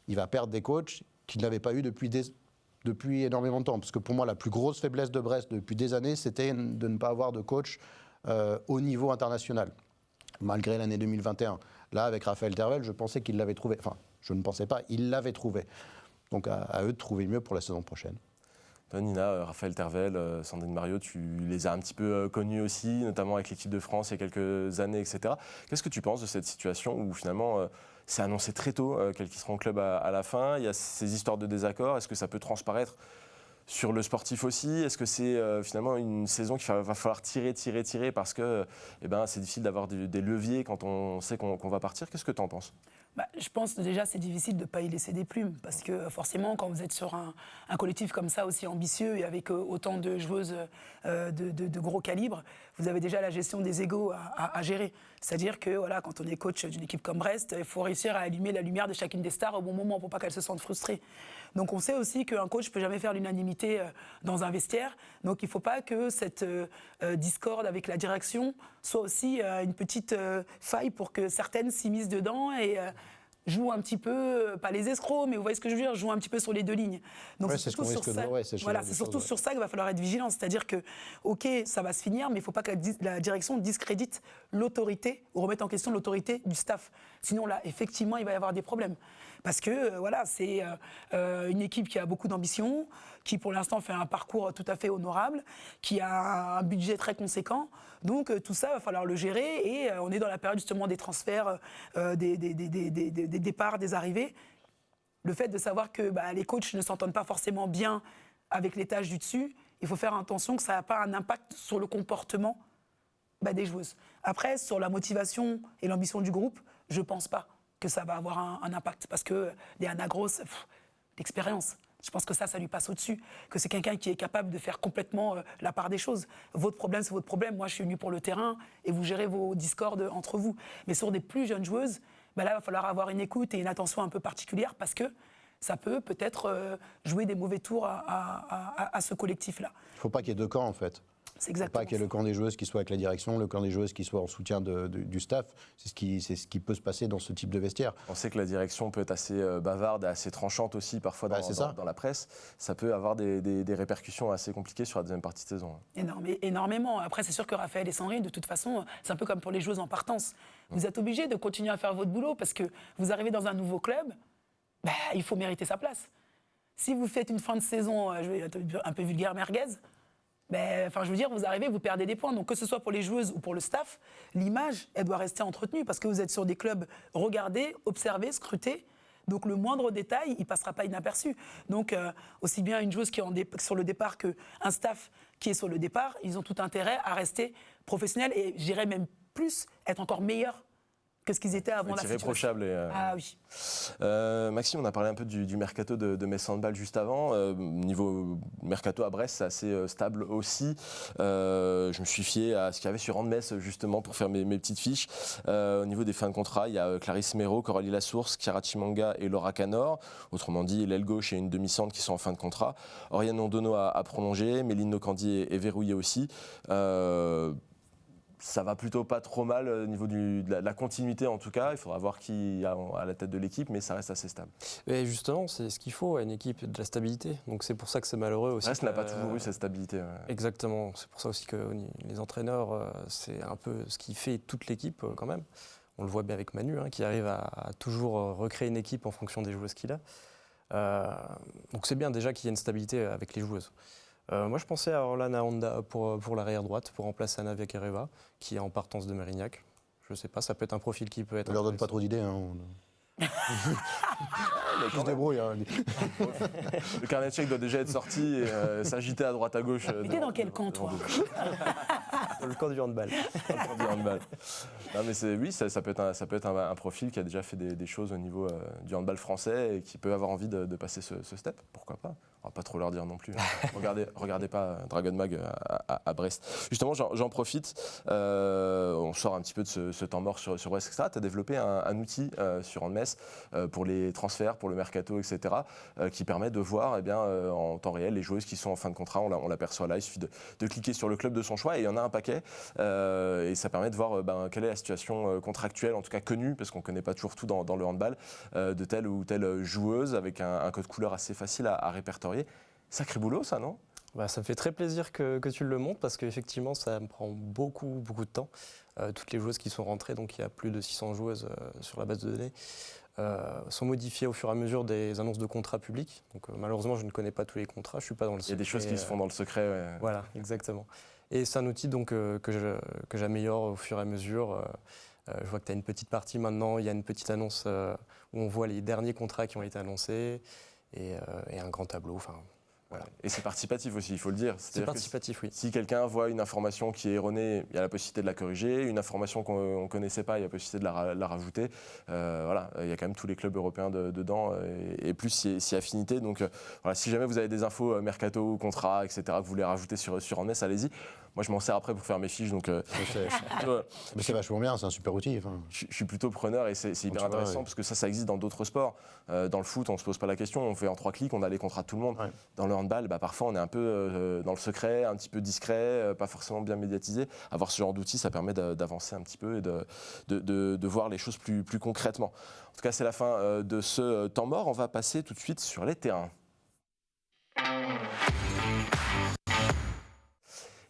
Il va perdre des coachs qu'il n'avait pas eu depuis énormément de temps. Parce que pour moi, la plus grosse faiblesse de Brest depuis des années, c'était de ne pas avoir de coach au niveau international, malgré l'année 2021. Là, avec Raphaël Tervel, je pensais qu'il l'avait trouvé. Enfin, je ne pensais pas, il l'avait trouvé. Donc à eux de trouver mieux pour la saison prochaine. Toi, Nina, Raphaël Tervel, Sandrine Mariot, tu les as un petit peu connus aussi, notamment avec l'équipe de France il y a quelques années, etc. Qu'est-ce que tu penses de cette situation où finalement... c'est annoncé très tôt qu'elles quitteront le club à la fin. Il y a ces histoires de désaccords. Est-ce que ça peut transparaître sur le sportif aussi? Est-ce que c'est finalement une saison qu'il va falloir tirer parce que c'est difficile d'avoir des leviers quand on sait qu'on va partir? Qu'est-ce que tu en penses? Je pense déjà c'est difficile de ne pas y laisser des plumes parce que forcément quand vous êtes sur un collectif comme ça aussi ambitieux et avec autant de joueuses de gros calibre, vous avez déjà la gestion des égos à gérer. C'est-à-dire que voilà, quand on est coach d'une équipe comme Brest, il faut réussir à allumer la lumière de chacune des stars au bon moment pour pas qu'elles se sentent frustrées. Donc on sait aussi qu'un coach ne peut jamais faire l'unanimité dans un vestiaire. Donc il ne faut pas que cette discorde avec la direction soit aussi une petite faille pour que certaines s'immiscent dedans et jouent un petit peu, pas les escrocs, mais vous voyez ce que je veux dire, jouent un petit peu sur les 2 lignes. Donc c'est surtout sur ça. C'est surtout sur ça qu'il va falloir être vigilant. C'est-à-dire que, ok, ça va se finir, mais il ne faut pas que la direction discrédite l'autorité ou remette en question l'autorité du staff. Sinon là, effectivement, il va y avoir des problèmes. Parce que c'est une équipe qui a beaucoup d'ambition, qui pour l'instant fait un parcours tout à fait honorable, qui a un budget très conséquent. Donc tout ça, il va falloir le gérer et on est dans la période justement des transferts, des départs, des arrivées. Le fait de savoir que les coachs ne s'entendent pas forcément bien avec les tâches du dessus, il faut faire attention que ça n'a pas un impact sur le comportement des joueuses. Après, sur la motivation et l'ambition du groupe, je ne pense pas que ça va avoir un impact. Parce que des Anna Gross, l'expérience, je pense que ça lui passe au-dessus. Que c'est quelqu'un qui est capable de faire complètement la part des choses. Votre problème, c'est votre problème. Moi, je suis venu pour le terrain et vous gérez vos discordes entre vous. Mais sur des plus jeunes joueuses, là, il va falloir avoir une écoute et une attention un peu particulière parce que ça peut-être jouer des mauvais tours à ce collectif-là. Il ne faut pas qu'il y ait 2 camps, en fait. C'est exactement. Pas qu'il y ait le camp des joueuses qui soit avec la direction, le camp des joueuses qui soit en soutien du staff. C'est ce qui peut se passer dans ce type de vestiaire. On sait que la direction peut être assez bavarde et assez tranchante aussi parfois dans la presse. Ça peut avoir des répercussions assez compliquées sur la deuxième partie de saison. Énormément. Après, c'est sûr que Raphaël et Sandrine, de toute façon, c'est un peu comme pour les joueuses en partance. Vous êtes obligés de continuer à faire votre boulot parce que vous arrivez dans un nouveau club, il faut mériter sa place. Si vous faites une fin de saison, je vais être un peu vulgaire, merguez, je veux dire, vous arrivez, vous perdez des points. Donc que ce soit pour les joueuses ou pour le staff, l'image, elle doit rester entretenue parce que vous êtes sur des clubs regardés, observés, scrutés. Donc le moindre détail, il ne passera pas inaperçu. Donc aussi bien une joueuse qui est sur le départ qu'un staff qui est sur le départ, ils ont tout intérêt à rester professionnels et je dirais même plus, être encore meilleurs que ce qu'ils étaient avant la situation. Irréprochable. Ah oui. Maxime, on a parlé un peu du mercato de Metz Handball juste avant. Niveau mercato à Brest, c'est assez stable aussi. Je me suis fié à ce qu'il y avait sur Handmetz justement pour faire mes petites fiches. Au niveau des fins de contrat, il y a Clarisse Méraud, Coralie Lassource, Chiara Chimanga et Laura Canor. Autrement dit, l'aile gauche et une demi-centre qui sont en fin de contrat. Oriane Ondono a prolongé, Méline Nocandi est verrouillée aussi. Ça va plutôt pas trop mal au niveau de la continuité en tout cas. Il faudra voir qui est à la tête de l'équipe, mais ça reste assez stable. Et justement, c'est ce qu'il faut à une équipe, de la stabilité. Donc c'est pour ça que c'est malheureux aussi. Brest n'a pas toujours eu cette stabilité. Ouais. Exactement. C'est pour ça aussi que les entraîneurs, c'est un peu ce qui fait toute l'équipe quand même. On le voit bien avec Manu, qui arrive à toujours recréer une équipe en fonction des joueuses qu'il a. Donc c'est bien déjà qu'il y ait une stabilité avec les joueuses. Moi, je pensais à Orlana Honda pour l'arrière droite, pour remplacer Anna Viakereva, qui est en partance de Mérignac. Je ne sais pas, ça peut être un profil qui peut être. On leur donne pas trop d'idées. Qui se débrouille. Le carnet tchèque doit déjà être sorti et s'agiter à droite à gauche. T'es dans quel camp, toi? Le camp du handball. Non, mais oui, ça peut être un profil qui a déjà fait des choses au niveau du handball français et qui peut avoir envie de passer ce step. Pourquoi pas? On va pas trop leur dire non plus. Regardez pas Dragon Mag à Brest. Justement, j'en profite. On sort un petit peu de ce temps mort sur Brest, etc. Tu as développé un outil sur Handmetz pour les transferts, pour le mercato, etc. Qui permet de voir en temps réel les joueuses qui sont en fin de contrat. On l'aperçoit là. Il suffit de cliquer sur le club de son choix et il y en a un paquet. Et ça permet de voir quelle est la situation contractuelle, en tout cas connue, parce qu'on ne connaît pas toujours tout dans le handball, de telle ou telle joueuse avec un code couleur assez facile à répertorier. Sacré boulot, ça, non? Ça me fait très plaisir que tu le montres parce qu'effectivement, ça me prend beaucoup de temps. Toutes les joueuses qui sont rentrées, donc il y a plus de 600 joueuses sur la base de données, sont modifiées au fur et à mesure des annonces de contrats publics. Donc malheureusement, je ne connais pas tous les contrats, je ne suis pas dans le secret. Il y a des choses qui se font dans le secret. Ouais. Voilà, exactement. Et c'est un outil donc, que j'améliore au fur et à mesure. Je vois que tu as une petite partie maintenant, il y a une petite annonce où on voit les derniers contrats qui ont été annoncés et un grand tableau. Voilà. Et c'est participatif aussi, il faut le dire. C'est participatif, oui. Si quelqu'un voit une information qui est erronée, il y a la possibilité de la corriger. Une information qu'on ne connaissait pas, il y a la possibilité de la rajouter. Voilà, il y a quand même tous les clubs européens dedans et plus si affinité. Donc voilà, si jamais vous avez des infos mercato, contrat, etc., que vous voulez rajouter sur Handmetz, allez-y. Moi, je m'en sers après pour faire mes fiches. Donc, mais c'est vachement bien, c'est un super outil. Je suis plutôt preneur et c'est hyper intéressant parce que ça existe dans d'autres sports. Dans le foot, on ne se pose pas la question. On fait en 3 clics, on a les contrats de tout le monde. Ouais. Dans le handball, parfois, on est un peu dans le secret, un petit peu discret, pas forcément bien médiatisé. Avoir ce genre d'outil, ça permet d'avancer un petit peu et de voir les choses plus concrètement. En tout cas, c'est la fin de ce temps mort. On va passer tout de suite sur les terrains.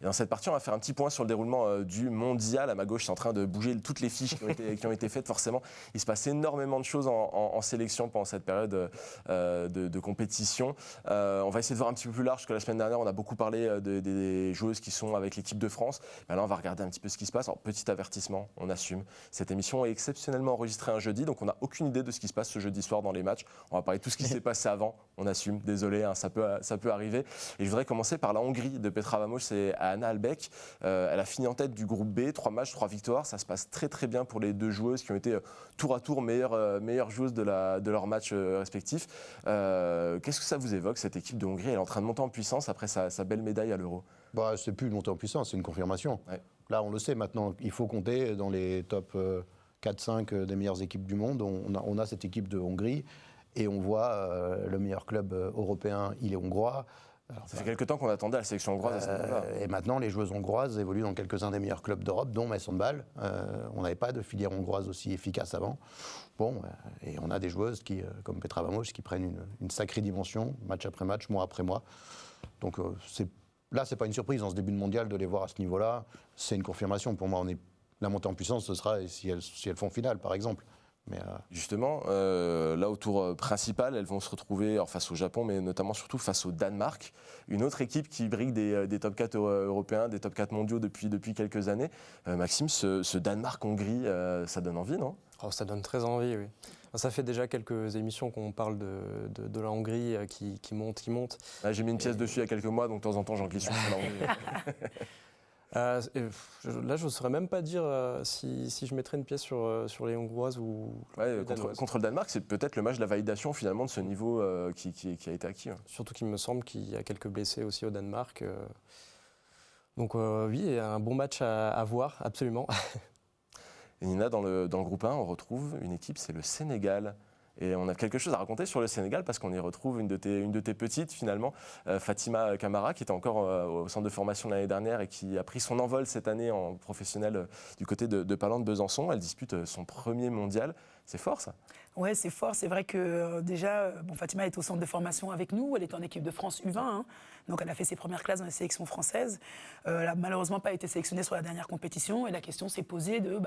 Et dans cette partie, on va faire un petit point sur le déroulement du mondial. À ma gauche, c'est en train de bouger toutes les fiches qui ont été faites. Forcément, il se passe énormément de choses en sélection pendant cette période de compétition. On va essayer de voir un petit peu plus large, parce que la semaine dernière, on a beaucoup parlé des joueuses qui sont avec l'équipe de France. Là, on va regarder un petit peu ce qui se passe. Alors, petit avertissement, on assume. Cette émission est exceptionnellement enregistrée un jeudi, donc on n'a aucune idée de ce qui se passe ce jeudi soir dans les matchs. On va parler de tout ce qui s'est passé avant. On assume, désolé, ça peut arriver. Et je voudrais commencer par la Hongrie de Petra Vamos et Anna Albeck. Elle a fini en tête du groupe B, 3 matchs, 3 victoires. Ça se passe très bien pour les deux joueuses qui ont été tour à tour meilleures joueuses de leurs matchs respectifs. Qu'est-ce que ça vous évoque, cette équipe de Hongrie? Elle est en train de monter en puissance après sa belle médaille à l'Euro. C'est plus une montée en puissance, c'est une confirmation. Ouais. Là, on le sait maintenant, il faut compter dans les top 4-5 des meilleures équipes du monde. On a cette équipe de Hongrie et on voit le meilleur club européen, il est hongrois. Alors, ça fait quelque temps qu'on attendait la sélection hongroise à ce moment-là. Et maintenant, les joueuses hongroises évoluent dans quelques-uns des meilleurs clubs d'Europe, dont Metz Handball. On n'avait pas de filière hongroise aussi efficace avant. Et on a des joueuses qui, comme Petra Vamos, qui prennent une sacrée dimension, match après match, mois après mois. Donc là, c'est pas une surprise dans ce début de mondial de les voir à ce niveau-là. C'est une confirmation. Pour moi, la montée en puissance, ce sera si elles font finale, par exemple. Mais justement, là au tour principal, elles vont se retrouver face au Japon, mais notamment surtout face au Danemark, une autre équipe qui brigue des top 4 européens, des top 4 mondiaux depuis quelques années. Maxime, ce Danemark-Hongrie, ça donne envie, non? Ça donne très envie, oui. Ça fait déjà quelques émissions qu'on parle de la Hongrie qui monte. J'ai mis une pièce dessus il y a quelques mois, donc de temps en temps j'en glisse sur la Hongrie. Là, je ne saurais même pas dire si je mettrais une pièce sur les Hongroises ou Ouais, les Danoises. contre le Danemark, c'est peut-être le match de la validation finalement de ce niveau qui a été acquis. Surtout qu'il me semble qu'il y a quelques blessés aussi au Danemark. Donc oui, un bon match à voir, absolument. Et Nina, dans le groupe 1, on retrouve une équipe, c'est le Sénégal. Et on a quelque chose à raconter sur le Sénégal parce qu'on y retrouve une de tes petites finalement, Fatima Camara, qui était encore au centre de formation l'année dernière et qui a pris son envol cette année en professionnel du côté de Pallande-Besançon. Elle dispute son premier mondial. C'est fort ça? Ouais, c'est fort. C'est vrai que déjà, Fatima est au centre de formation avec nous. Elle est en équipe de France U20. Hein. Donc, elle a fait ses premières classes dans la sélection française. Elle n'a malheureusement pas été sélectionnée sur la dernière compétition. Et la question s'est posée de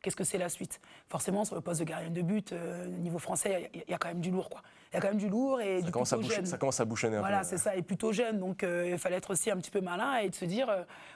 qu'est-ce que c'est la suite? Forcément, sur le poste de gardienne de but, niveau français, il y a quand même du lourd. Il y a quand même du lourd et ça commence à bouchonner un peu. Voilà, c'est ça. Et plutôt jeune. Donc, il fallait être aussi un petit peu malin et de se dire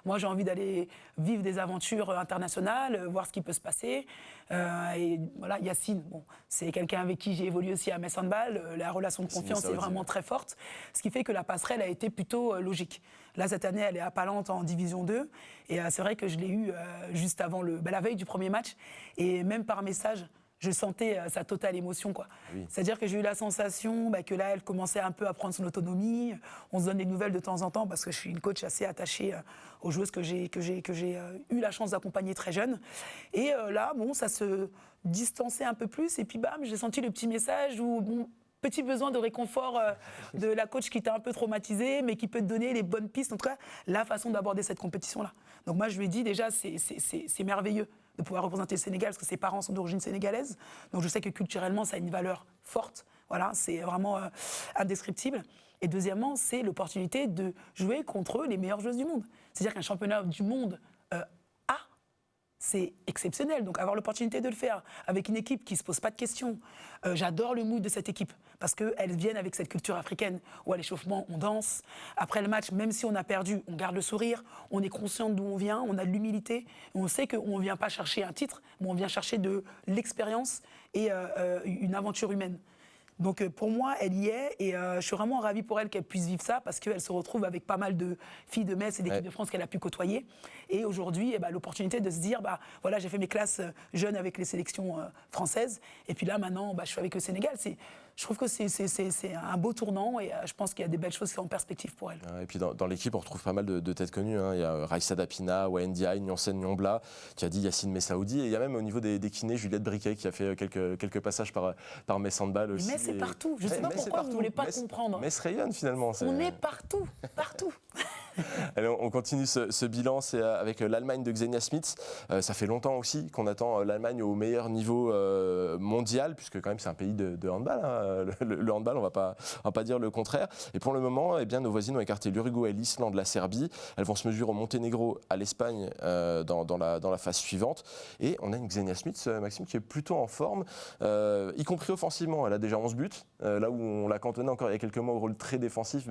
moi, j'ai envie d'aller vivre des aventures internationales, voir ce qui peut se passer. Et voilà, Yacine, c'est quelqu'un avec qui j'ai évolué aussi à Metz Handball. La relation de confiance est vraiment très forte. Ce qui fait que la passerelle a été plutôt logique. Là, cette année, elle est à Pallante en Division 2. Et c'est vrai que je l'ai eue juste avant la veille du premier match. Et même par message, je sentais sa totale émotion, quoi. Oui. C'est-à-dire que j'ai eu la sensation que là, elle commençait un peu à prendre son autonomie. On se donne des nouvelles de temps en temps parce que je suis une coach assez attachée aux joueuses que j'ai eu la chance d'accompagner très jeune. Et là, ça se distançait un peu plus. Et puis, bam, j'ai senti le petit message où, petit besoin de réconfort de la coach qui t'a un peu traumatisée, mais qui peut te donner les bonnes pistes, en tout cas, la façon d'aborder cette compétition-là. Donc moi, je lui ai dit déjà, c'est merveilleux de pouvoir représenter le Sénégal, parce que ses parents sont d'origine sénégalaise. Donc je sais que culturellement, ça a une valeur forte. Voilà, c'est vraiment indescriptible. Et deuxièmement, c'est l'opportunité de jouer contre les meilleures joueuses du monde. C'est-à-dire qu'un championnat du monde c'est exceptionnel. Donc avoir l'opportunité de le faire avec une équipe qui ne se pose pas de questions. J'adore le mood de cette équipe parce qu'elles viennent avec cette culture africaine où à l'échauffement, on danse. Après le match, même si on a perdu, on garde le sourire. On est conscient d'où on vient, on a de l'humilité. On sait qu'on ne vient pas chercher un titre, mais on vient chercher de l'expérience et une aventure humaine. Donc pour moi, elle y est et je suis vraiment ravie pour elle qu'elle puisse vivre ça parce qu'elle se retrouve avec pas mal de filles de Metz et d'équipe de France qu'elle a pu côtoyer. Et aujourd'hui, l'opportunité de se dire, voilà, j'ai fait mes classes jeunes avec les sélections françaises et puis là maintenant, je suis avec le Sénégal. Je trouve que c'est un beau tournant et je pense qu'il y a des belles choses qui sont en perspective pour elle. Et puis dans l'équipe, on retrouve pas mal de têtes connues. Hein. Il y a Raissa Dapina, Wendia, Nyonsen Nyombla, qui a dit Yacine Messaoudi. Et il y a même au niveau des kinés, Juliette Briquet, qui a fait quelques passages par Metz Handball aussi. Mais c'est partout. Je ne sais pas pourquoi vous ne voulez pas comprendre. Metz rayonne finalement. On est partout, partout. Allez, on continue ce bilan, c'est avec l'Allemagne de Xenia Smith. Ça fait longtemps aussi qu'on attend l'Allemagne au meilleur niveau mondial, puisque quand même c'est un pays de handball. Hein. Le handball, on va pas dire le contraire. Et pour le moment, nos voisines ont écarté l'Uruguay, l'Islande, la Serbie. Elles vont se mesurer au Monténégro, à l'Espagne dans la phase suivante. Et on a une Xenia Smith, Maxime, qui est plutôt en forme, y compris offensivement. Elle a déjà 11 buts. Là où on l'a cantonnée encore il y a quelques mois au rôle très défensif,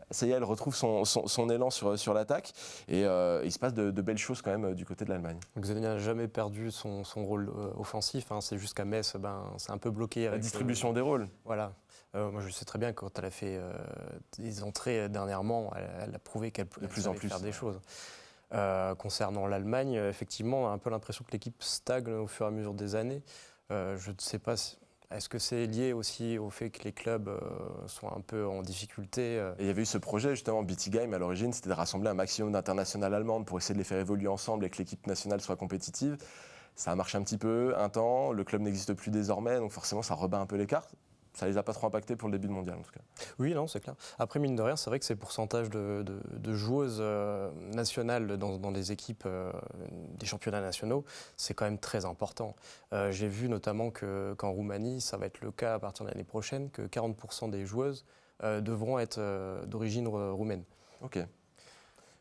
ça y est, elle retrouve son élan sur l'attaque et il se passe de belles choses quand même du côté de l'Allemagne. Xenia n'a jamais perdu son rôle offensif, hein. C'est juste qu'à Metz, c'est un peu bloqué. La distribution des rôles. Voilà. Moi, je sais très bien que quand elle a fait des entrées dernièrement, elle a prouvé qu'elle pouvait faire des choses. Concernant l'Allemagne, effectivement, on a un peu l'impression que l'équipe stagne au fur et à mesure des années. Je ne sais pas est-ce que c'est lié aussi au fait que les clubs sont un peu en difficulté Et il y avait eu ce projet justement, Bietigheim à l'origine, c'était de rassembler un maximum d'internationales allemandes pour essayer de les faire évoluer ensemble et que l'équipe nationale soit compétitive. Ça a marché un petit peu, un temps, le club n'existe plus désormais, donc forcément ça rebat un peu les cartes. Ça ne les a pas trop impactés pour le début de mondial en tout cas. Oui, non, c'est clair. Après, mine de rien, c'est vrai que ces pourcentages de joueuses nationales dans des équipes des championnats nationaux, c'est quand même très important. J'ai vu notamment qu'en Roumanie, ça va être le cas à partir de l'année prochaine, que 40% des joueuses devront être d'origine roumaine. Ok.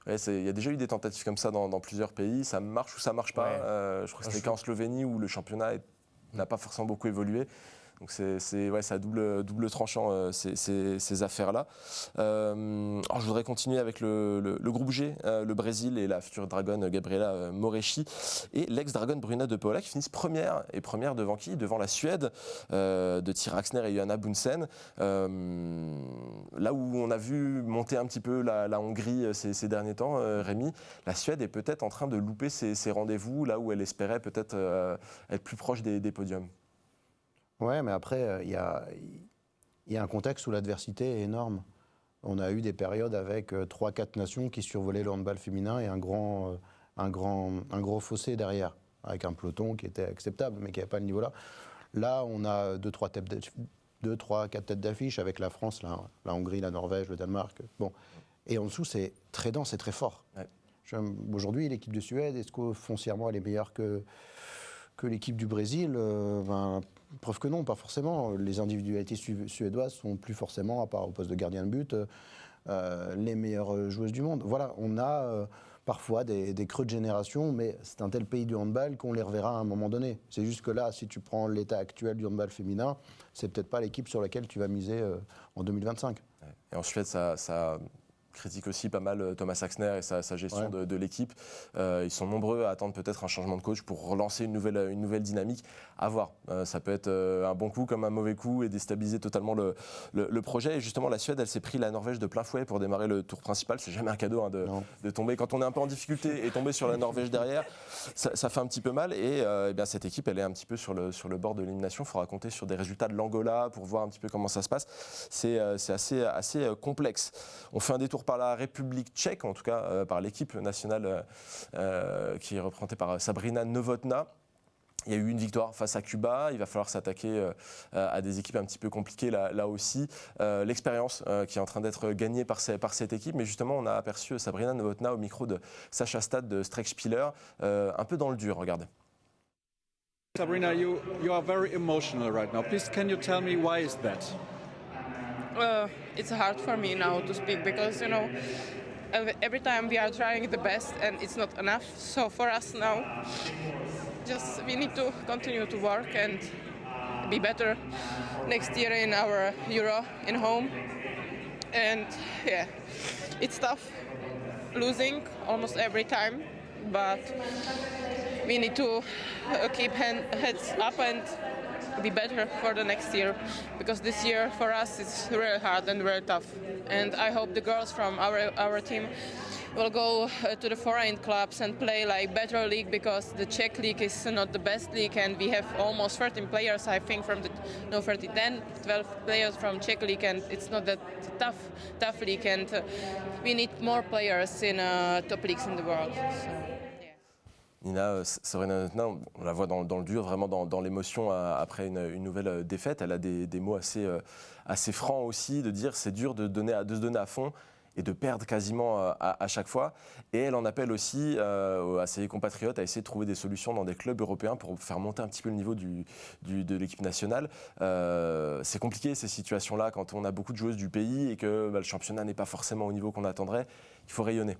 Ouais, il y a déjà eu des tentatives comme ça dans plusieurs pays. Ça marche ou ça ne marche pas. Je crois que c'était le cas en Slovénie où le championnat n'a pas forcément beaucoup évolué. Donc c'est à double tranchant ces affaires-là. Alors je voudrais continuer avec le groupe G, le Brésil et la future dragonne Gabriela Moretti et l'ex-dragonne Bruna de Paula qui finissent première devant qui? Devant la Suède de Tyra Axner et Johanna Bunsen. Là où on a vu monter un petit peu la Hongrie ces derniers temps, Rémi, la Suède est peut-être en train de louper ses rendez-vous là où elle espérait peut-être être plus proche des podiums. Ouais, mais après, il y a un contexte où l'adversité est énorme. On a eu des périodes avec 3-4 nations qui survolaient le handball féminin et un gros fossé derrière, avec un peloton qui était acceptable, mais qui n'avait pas le niveau là. Là, on a 2-3-4 têtes d'affiche avec la France, la Hongrie, la Norvège, le Danemark. Bon. Et en dessous, c'est très dense et très fort. Ouais. Aujourd'hui, l'équipe de Suède, est-ce que foncièrement elle est meilleure que l'équipe du Brésil? Preuve que non, pas forcément. Les individualités suédoises sont plus forcément, à part au poste de gardien de but, les meilleures joueuses du monde. Voilà, on a parfois des creux de génération, mais c'est un tel pays du handball qu'on les reverra à un moment donné. C'est juste que là, si tu prends l'état actuel du handball féminin, c'est peut-être pas l'équipe sur laquelle tu vas miser en 2025. Et en Suède, ça critique aussi pas mal Thomas Axner et sa gestion de l'équipe. Ils sont nombreux à attendre peut-être un changement de coach pour relancer une nouvelle dynamique. À voir. Ça peut être un bon coup comme un mauvais coup et déstabiliser totalement le projet. Et justement, la Suède, elle s'est pris la Norvège de plein fouet pour démarrer le tour principal. C'est jamais un cadeau de tomber. Quand on est un peu en difficulté et tomber sur la Norvège derrière, ça fait un petit peu mal. Et bien, cette équipe, elle est un petit peu sur le bord de l'élimination. Il faudra compter sur des résultats de l'Angola pour voir un petit peu comment ça se passe. C'est assez complexe. On fait un détour par la République tchèque, en tout cas par l'équipe nationale qui est représentée par Sabrina Novotná. Il y a eu une victoire face à Cuba. Il va falloir s'attaquer à des équipes un petit peu compliquées là aussi. L'expérience qui est en train d'être gagnée par cette équipe. Mais justement, on a aperçu Sabrina Novotná au micro de Sacha Stad de Strechspieler, un peu dans le dur. Regardez. Sabrina, you are very emotional right now. Please, can you tell me why is that? It's hard for me now to speak because, you know, every time we are trying the best and it's not enough. So for us now, just we need to continue to work and be better next year in our Euro in home. And yeah, it's tough losing almost every time, but we need to keep heads up and be better for the next year, because this year for us it's really hard and really tough. And I hope the girls from our team will go to the foreign clubs and play like better league, because the Czech league is not the best league, and we have almost 13 players, I think, from 12 players from Czech league, and it's not that tough league, and we need more players in top leagues in the world. So. Nina, Sabrina Novotná, on la voit dans le dur, vraiment dans l'émotion après une nouvelle défaite. Elle a des mots assez francs aussi, de dire c'est dur de se donner à fond et de perdre quasiment à chaque fois. Et elle en appelle aussi à ses compatriotes à essayer de trouver des solutions dans des clubs européens pour faire monter un petit peu le niveau de l'équipe nationale. C'est compliqué ces situations-là quand on a beaucoup de joueuses du pays et que le championnat n'est pas forcément au niveau qu'on attendrait. Il faut rayonner.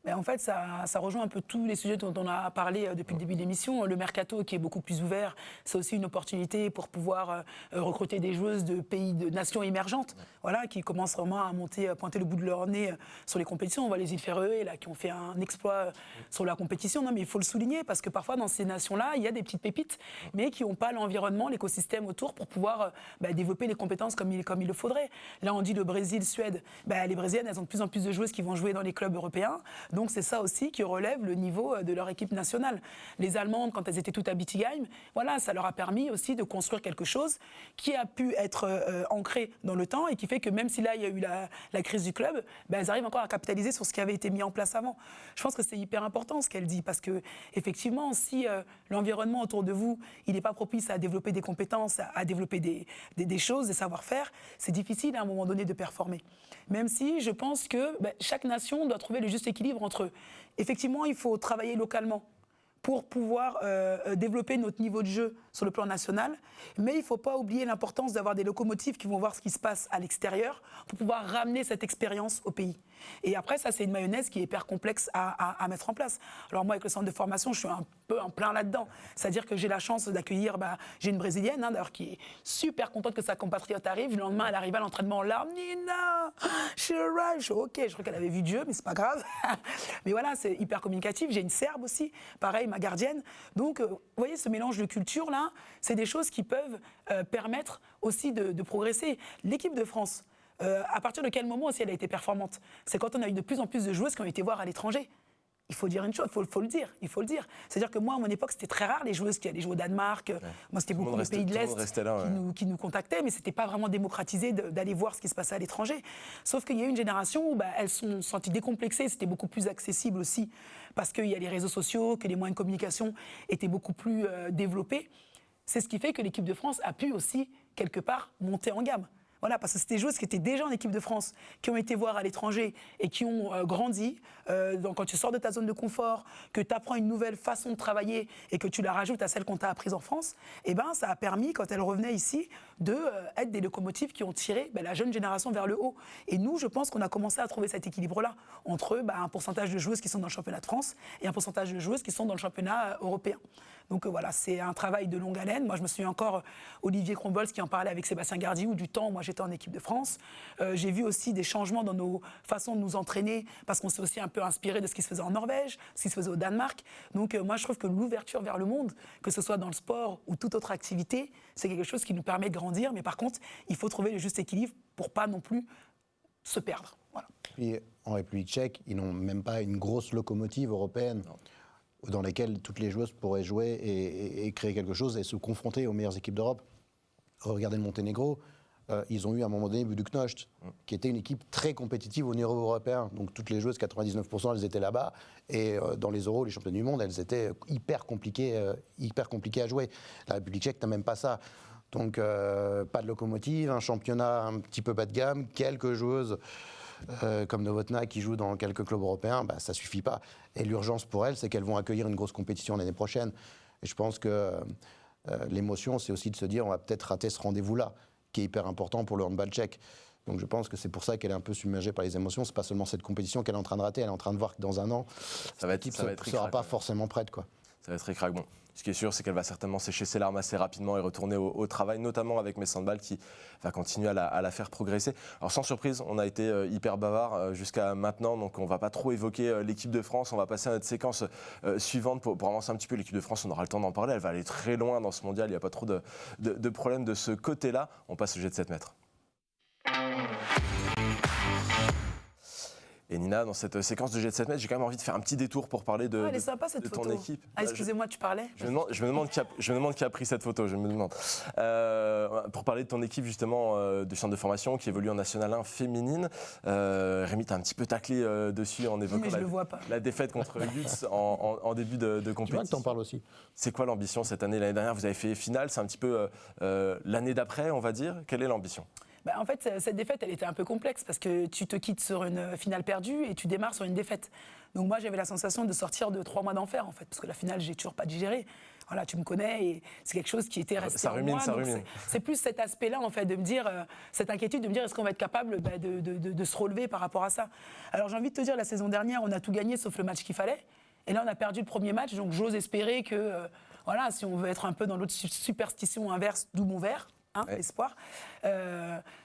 Mais en fait, ça rejoint un peu tous les sujets dont on a parlé depuis le début de l'émission. Le mercato qui est beaucoup plus ouvert, c'est aussi une opportunité pour pouvoir recruter des joueuses de pays, de nations émergentes, voilà, qui commencent vraiment à pointer le bout de leur nez sur les compétitions. On voit les îles Féroé, là, qui ont fait un exploit sur la compétition. Non, mais il faut le souligner, parce que parfois, dans ces nations-là, il y a des petites pépites, mais qui n'ont pas l'environnement, l'écosystème autour pour pouvoir développer les compétences comme il le faudrait. Là, on dit le Brésil, Suède. Les Brésiliennes, elles ont de plus en plus de joueuses qui vont jouer dans les clubs européens. Donc c'est ça aussi qui relève le niveau de leur équipe nationale. Les Allemandes, quand elles étaient toutes à Bietigheim, voilà, ça leur a permis aussi de construire quelque chose qui a pu être ancré dans le temps et qui fait que même si là, il y a eu la crise du club, elles arrivent encore à capitaliser sur ce qui avait été mis en place avant. Je pense que c'est hyper important ce qu'elle dit, parce que effectivement, si l'environnement autour de vous, il n'est pas propice à développer des compétences, à développer des choses, des savoir-faire, c'est difficile à un moment donné de performer. Même si je pense que chaque nation doit trouver le juste équilibre entre, effectivement, il faut travailler localement pour pouvoir développer notre niveau de jeu sur le plan national, mais il ne faut pas oublier l'importance d'avoir des locomotives qui vont voir ce qui se passe à l'extérieur pour pouvoir ramener cette expérience au pays. Et après, ça, c'est une mayonnaise qui est hyper complexe à mettre en place. Alors moi, avec le centre de formation, je suis un peu en plein là-dedans. C'est-à-dire que j'ai la chance d'accueillir, j'ai une Brésilienne, d'ailleurs, qui est super contente que sa compatriote arrive. Le lendemain, elle arrive à l'entraînement en larmes. Nina, she arrived. Je suis OK, je crois qu'elle avait vu Dieu, mais c'est pas grave. Mais voilà, c'est hyper communicatif. J'ai une Serbe aussi, pareil, ma gardienne. Donc, vous voyez, ce mélange de culture là, c'est des choses qui peuvent permettre aussi de progresser. L'équipe de France, à partir de quel moment aussi elle a été performante? C'est quand on a eu de plus en plus de joueuses qui ont été voir à l'étranger. Il faut dire une chose, il faut le dire. C'est-à-dire que moi, à mon époque, c'était très rare les joueuses qui allaient jouer au Danemark. Ouais. Moi, c'était beaucoup les pays de l'Est qui nous contactaient, mais c'était pas vraiment démocratisé d'aller voir ce qui se passait à l'étranger. Sauf qu'il y a eu une génération où elles se sont senties décomplexées, c'était beaucoup plus accessible aussi, parce qu'il y a les réseaux sociaux, que les moyens de communication étaient beaucoup plus développés. C'est ce qui fait que l'équipe de France a pu aussi, quelque part, monter en gamme. Voilà, parce que c'était des joueuses qui étaient déjà en équipe de France, qui ont été voir à l'étranger et qui ont grandi. Donc quand tu sors de ta zone de confort, que tu apprends une nouvelle façon de travailler et que tu la rajoutes à celle qu'on t'a apprise en France, eh ben, ça a permis, quand elles revenaient ici, d'être des locomotives qui ont tiré la jeune génération vers le haut. Et nous, je pense qu'on a commencé à trouver cet équilibre-là entre un pourcentage de joueuses qui sont dans le championnat de France et un pourcentage de joueuses qui sont dans le championnat européen. Donc voilà, c'est un travail de longue haleine. Moi, je me souviens encore Olivier Crombols qui en parlait avec Sébastien Gardiou du temps où moi j'étais en équipe de France. J'ai vu aussi des changements dans nos façons de nous entraîner parce qu'on s'est aussi un peu inspiré de ce qui se faisait en Norvège, ce qui se faisait au Danemark. Donc moi, je trouve que l'ouverture vers le monde, que ce soit dans le sport ou toute autre activité, c'est quelque chose qui nous permet de grandir. Mais par contre, il faut trouver le juste équilibre pour pas non plus se perdre. Voilà. Puis en République tchèque, ils n'ont même pas une grosse locomotive européenne. Non. Dans lesquelles toutes les joueuses pourraient jouer et créer quelque chose et se confronter aux meilleures équipes d'Europe. Regardez le Monténégro, ils ont eu à un moment donné Budućnost, qui était une équipe très compétitive au niveau européen. Donc toutes les joueuses, 99%, elles étaient là-bas. Et dans les Euros, les championnats du monde, elles étaient hyper compliquées à jouer. La République tchèque n'a même pas ça. Donc pas de locomotive, un championnat un petit peu bas de gamme, quelques joueuses comme Novotná qui joue dans quelques clubs européens, ça ne suffit pas. Et l'urgence pour elles, c'est qu'elles vont accueillir une grosse compétition l'année prochaine. Et je pense que l'émotion, c'est aussi de se dire on va peut-être rater ce rendez-vous-là, qui est hyper important pour le handball tchèque. Donc je pense que c'est pour ça qu'elle est un peu submergée par les émotions. C'est pas seulement cette compétition qu'elle est en train de rater, elle est en train de voir que dans un an, l'équipe ne sera pas forcément prête, quoi. Ça va être ric-rac. Bon, ce qui est sûr, c'est qu'elle va certainement sécher ses larmes assez rapidement et retourner au travail, notamment avec Mess Handball qui va continuer à la faire progresser. Alors sans surprise, on a été hyper bavard jusqu'à maintenant, donc on ne va pas trop évoquer l'équipe de France. On va passer à notre séquence suivante pour avancer un petit peu. L'équipe de France, on aura le temps d'en parler. Elle va aller très loin dans ce mondial. Il n'y a pas trop de problèmes de ce côté-là. On passe au jet de 7 mètres. Et Nina, dans cette séquence de jet de 7 mètres, j'ai quand même envie de faire un petit détour pour parler de ton équipe. Ah, excusez-moi, tu parlais. Je me demande qui a pris cette photo, je me demande. Pour parler de ton équipe justement de centre de formation qui évolue en National 1 féminine, Rémi t'a un petit peu taclé dessus en évoquant la défaite contre Lutz en début de compétition. Tu vois que t'en parles aussi. C'est quoi l'ambition cette année? L'année dernière, vous avez fait finale, c'est un petit peu l'année d'après, on va dire. Quelle est l'ambition? En fait, cette défaite, elle était un peu complexe parce que tu te quittes sur une finale perdue et tu démarres sur une défaite. Donc moi, j'avais la sensation de sortir de 3 mois d'enfer, en fait, parce que la finale, j'ai toujours pas digéré. Voilà, tu me connais et c'est quelque chose qui était resté en moi. C'est plus cet aspect-là, en fait, de me dire, cette inquiétude de me dire, est-ce qu'on va être capable de se relever par rapport à ça? Alors j'ai envie de te dire, la saison dernière, on a tout gagné sauf le match qu'il fallait. Et là, on a perdu le premier match, donc j'ose espérer que, voilà, si on veut être un peu dans l'autre superstition inverse, d'où mon verre. Espoir.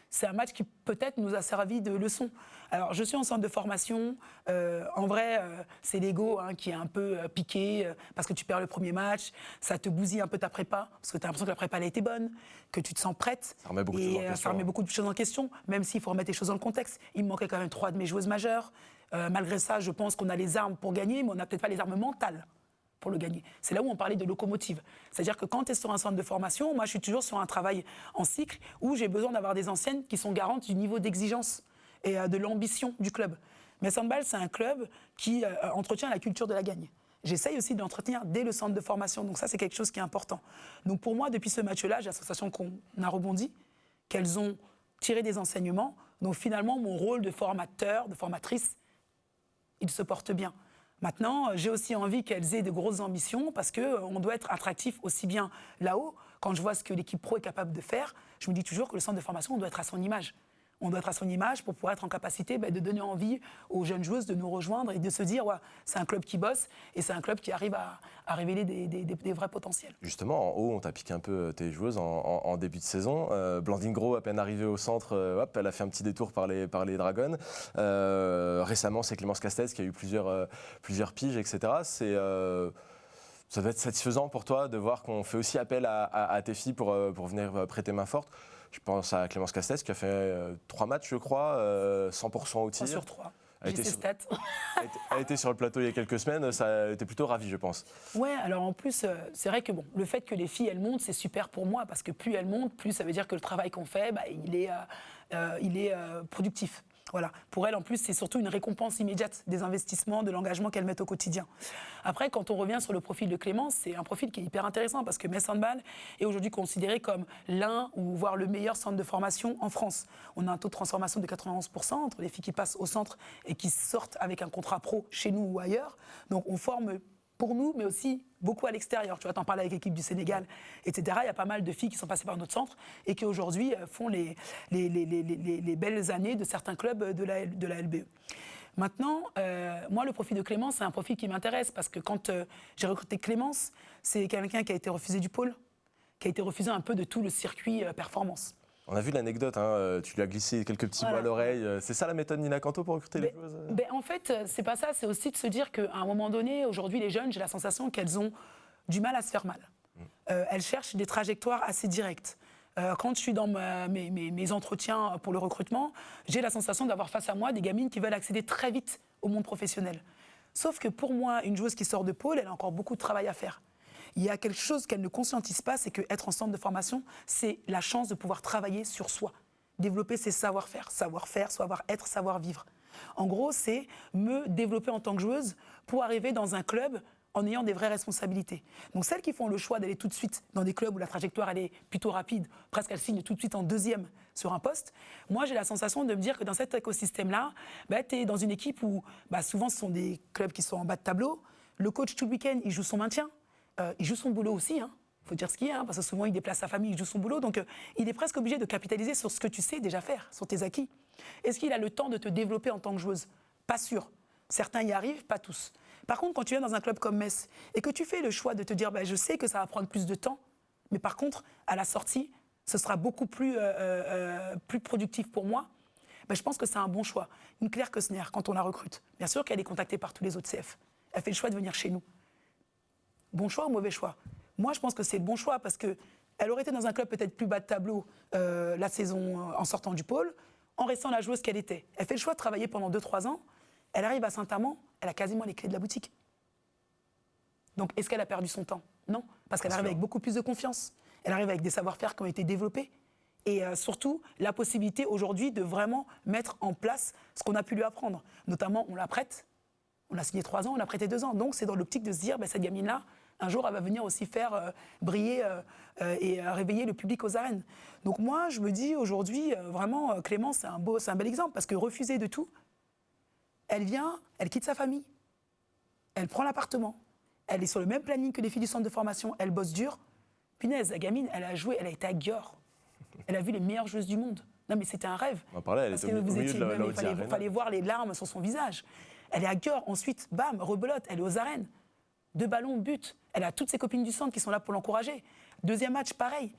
C'est un match qui peut-être nous a servi de leçon. Alors je suis en centre de formation, en vrai c'est l'ego qui est un peu piqué parce que tu perds le premier match, ça te bousille un peu ta prépa, parce que tu as l'impression que la prépa elle a été bonne, que tu te sens prête, ça remet beaucoup de choses en question, même s'il faut remettre les choses dans le contexte. Il me manquait quand même 3 de mes joueuses majeures, malgré ça je pense qu'on a les armes pour gagner, mais on n'a peut-être pas les armes mentales pour le gagner. C'est là où on parlait de locomotive. C'est-à-dire que quand tu es sur un centre de formation, moi je suis toujours sur un travail en cycle où j'ai besoin d'avoir des anciennes qui sont garantes du niveau d'exigence et de l'ambition du club. Mais Handball, c'est un club qui entretient la culture de la gagne. J'essaye aussi de l'entretenir dès le centre de formation, donc ça c'est quelque chose qui est important. Donc pour moi, depuis ce match-là, j'ai la sensation qu'on a rebondi, qu'elles ont tiré des enseignements, donc finalement mon rôle de formateur, de formatrice, il se porte bien. Maintenant, j'ai aussi envie qu'elles aient de grosses ambitions parce qu'on doit être attractif aussi bien là-haut. Quand je vois ce que l'équipe pro est capable de faire, je me dis toujours que le centre de formation, on doit être à son image. On doit être à son image pour pouvoir être en capacité de donner envie aux jeunes joueuses de nous rejoindre et de se dire, ouais, c'est un club qui bosse et c'est un club qui arrive à révéler des vrais potentiels. Justement, en haut, on t'a piqué un peu tes joueuses en début de saison. Blandine Gros, à peine arrivée au centre, hop, elle a fait un petit détour par les Dragons. Récemment, c'est Clémence Castells qui a eu plusieurs piges, etc. Ça va être satisfaisant pour toi de voir qu'on fait aussi appel à tes filles pour venir prêter main forte. Je pense à Clémence Castells qui a fait 3 matchs, je crois, 100% au tir. 3 sur 3. Elle J'ai ses stats. a été sur le plateau il y a quelques semaines, ça était plutôt ravie, je pense. Ouais, alors en plus, c'est vrai que le fait que les filles elles montent, c'est super pour moi parce que plus elles montent, plus ça veut dire que le travail qu'on fait, il est productif. Voilà. Pour elles, en plus, c'est surtout une récompense immédiate des investissements, de l'engagement qu'elles mettent au quotidien. Après, quand on revient sur le profil de Clémence, c'est un profil qui est hyper intéressant parce que Metz Handball est aujourd'hui considéré comme l'un ou voire le meilleur centre de formation en France. On a un taux de transformation de 91% entre les filles qui passent au centre et qui sortent avec un contrat pro chez nous ou ailleurs. Donc, on forme pour nous, mais aussi beaucoup à l'extérieur. Tu vois, t'en parles avec l'équipe du Sénégal, etc. Il y a pas mal de filles qui sont passées par notre centre et qui aujourd'hui font les belles années de certains clubs de la LBE. Maintenant, moi, le profil de Clémence, c'est un profil qui m'intéresse parce que quand j'ai recruté Clémence, c'est quelqu'un qui a été refusé du pôle, qui a été refusé un peu de tout le circuit performance. On a vu l'anecdote, tu lui as glissé quelques petits mots à l'oreille. C'est ça la méthode Nina Canto pour recruter les joueuses ? En fait, c'est pas ça. C'est aussi de se dire qu'à un moment donné, aujourd'hui, les jeunes, j'ai la sensation qu'elles ont du mal à se faire mal. Elles cherchent des trajectoires assez directes. Quand je suis dans mes entretiens pour le recrutement, j'ai la sensation d'avoir face à moi des gamines qui veulent accéder très vite au monde professionnel. Sauf que pour moi, une joueuse qui sort de pôle, elle a encore beaucoup de travail à faire. Il y a quelque chose qu'elle ne conscientise pas, c'est qu'être en centre de formation, c'est la chance de pouvoir travailler sur soi, développer ses savoir-faire, savoir-être, savoir-vivre. En gros, c'est me développer en tant que joueuse pour arriver dans un club en ayant des vraies responsabilités. Donc celles qui font le choix d'aller tout de suite dans des clubs où la trajectoire elle est plutôt rapide, presque elles signent tout de suite en deuxième sur un poste, moi j'ai la sensation de me dire que dans cet écosystème-là, tu es dans une équipe où souvent ce sont des clubs qui sont en bas de tableau, le coach tout le week-end il joue son maintien, il joue son boulot aussi, faut dire ce qu'il y a, parce que souvent il déplace sa famille, il joue son boulot, donc il est presque obligé de capitaliser sur ce que tu sais déjà faire, sur tes acquis. Est-ce qu'il a le temps de te développer en tant que joueuse ? Pas sûr. Certains y arrivent, pas tous. Par contre, quand tu viens dans un club comme Metz et que tu fais le choix de te dire je sais que ça va prendre plus de temps, mais par contre, à la sortie, ce sera beaucoup plus productif pour moi, je pense que c'est un bon choix. Une Claire Koessner, quand on la recrute, bien sûr qu'elle est contactée par tous les autres CF. Elle fait le choix de venir chez nous. Bon choix ou mauvais choix ? Moi, je pense que c'est le bon choix parce qu'elle aurait été dans un club peut-être plus bas de tableau la saison en sortant du pôle, en restant la joueuse qu'elle était. Elle fait le choix de travailler pendant 2-3 ans. Elle arrive à Saint-Amand, elle a quasiment les clés de la boutique. Donc, est-ce qu'elle a perdu son temps ? Non, parce qu'elle arrive avec beaucoup plus de confiance. Elle arrive avec des savoir-faire qui ont été développés. Et surtout, la possibilité aujourd'hui de vraiment mettre en place ce qu'on a pu lui apprendre. Notamment, on la prête. On a signé 3 ans, on l'a prêté 2 ans. Donc, c'est dans l'optique de se dire, cette gamine-là, un jour, elle va venir aussi faire briller et réveiller le public aux arènes. Donc moi, je me dis aujourd'hui, vraiment, Clémence, c'est un bel exemple, parce que refuser de tout, elle vient, elle quitte sa famille, elle prend l'appartement, elle est sur le même planning que les filles du centre de formation, elle bosse dur. Punaise, la gamine, elle a joué, elle a été à Győr. Elle a vu les meilleures joueuses du monde. Non mais c'était un rêve. On parlait, elle était au milieu de la haute arène. Il fallait voir les larmes sur son visage. Elle est à Győr, ensuite, bam, rebelote, elle est aux arènes. 2 ballons, but. Elle a toutes ses copines du centre qui sont là pour l'encourager. 2e match, pareil.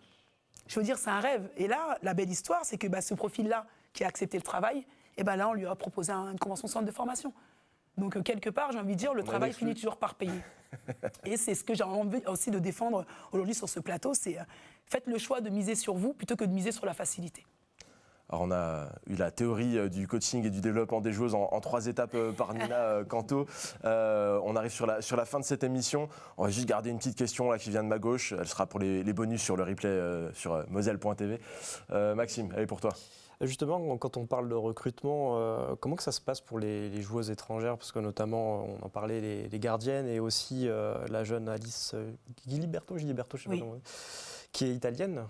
Je veux dire, c'est un rêve. Et là, la belle histoire, c'est que ce profil-là, qui a accepté le travail, là, on lui a proposé une convention centre de formation. Donc, quelque part, j'ai envie de dire, le travail finit toujours par payer. Et c'est ce que j'ai envie aussi de défendre aujourd'hui sur ce plateau, c'est faites le choix de miser sur vous plutôt que de miser sur la facilité. Alors on a eu la théorie du coaching et du développement des joueuses en 3 étapes par Nina Canto. On arrive sur la fin de cette émission. On va juste garder une petite question là, qui vient de ma gauche. Elle sera pour les bonus sur le replay sur moselle.tv. Maxime, elle est pour toi. Justement, quand on parle de recrutement, comment que ça se passe pour les joueuses étrangères ? Parce que notamment, on en parlait, les gardiennes et aussi la jeune Alice Giliberto, je sais pas comment, qui est italienne.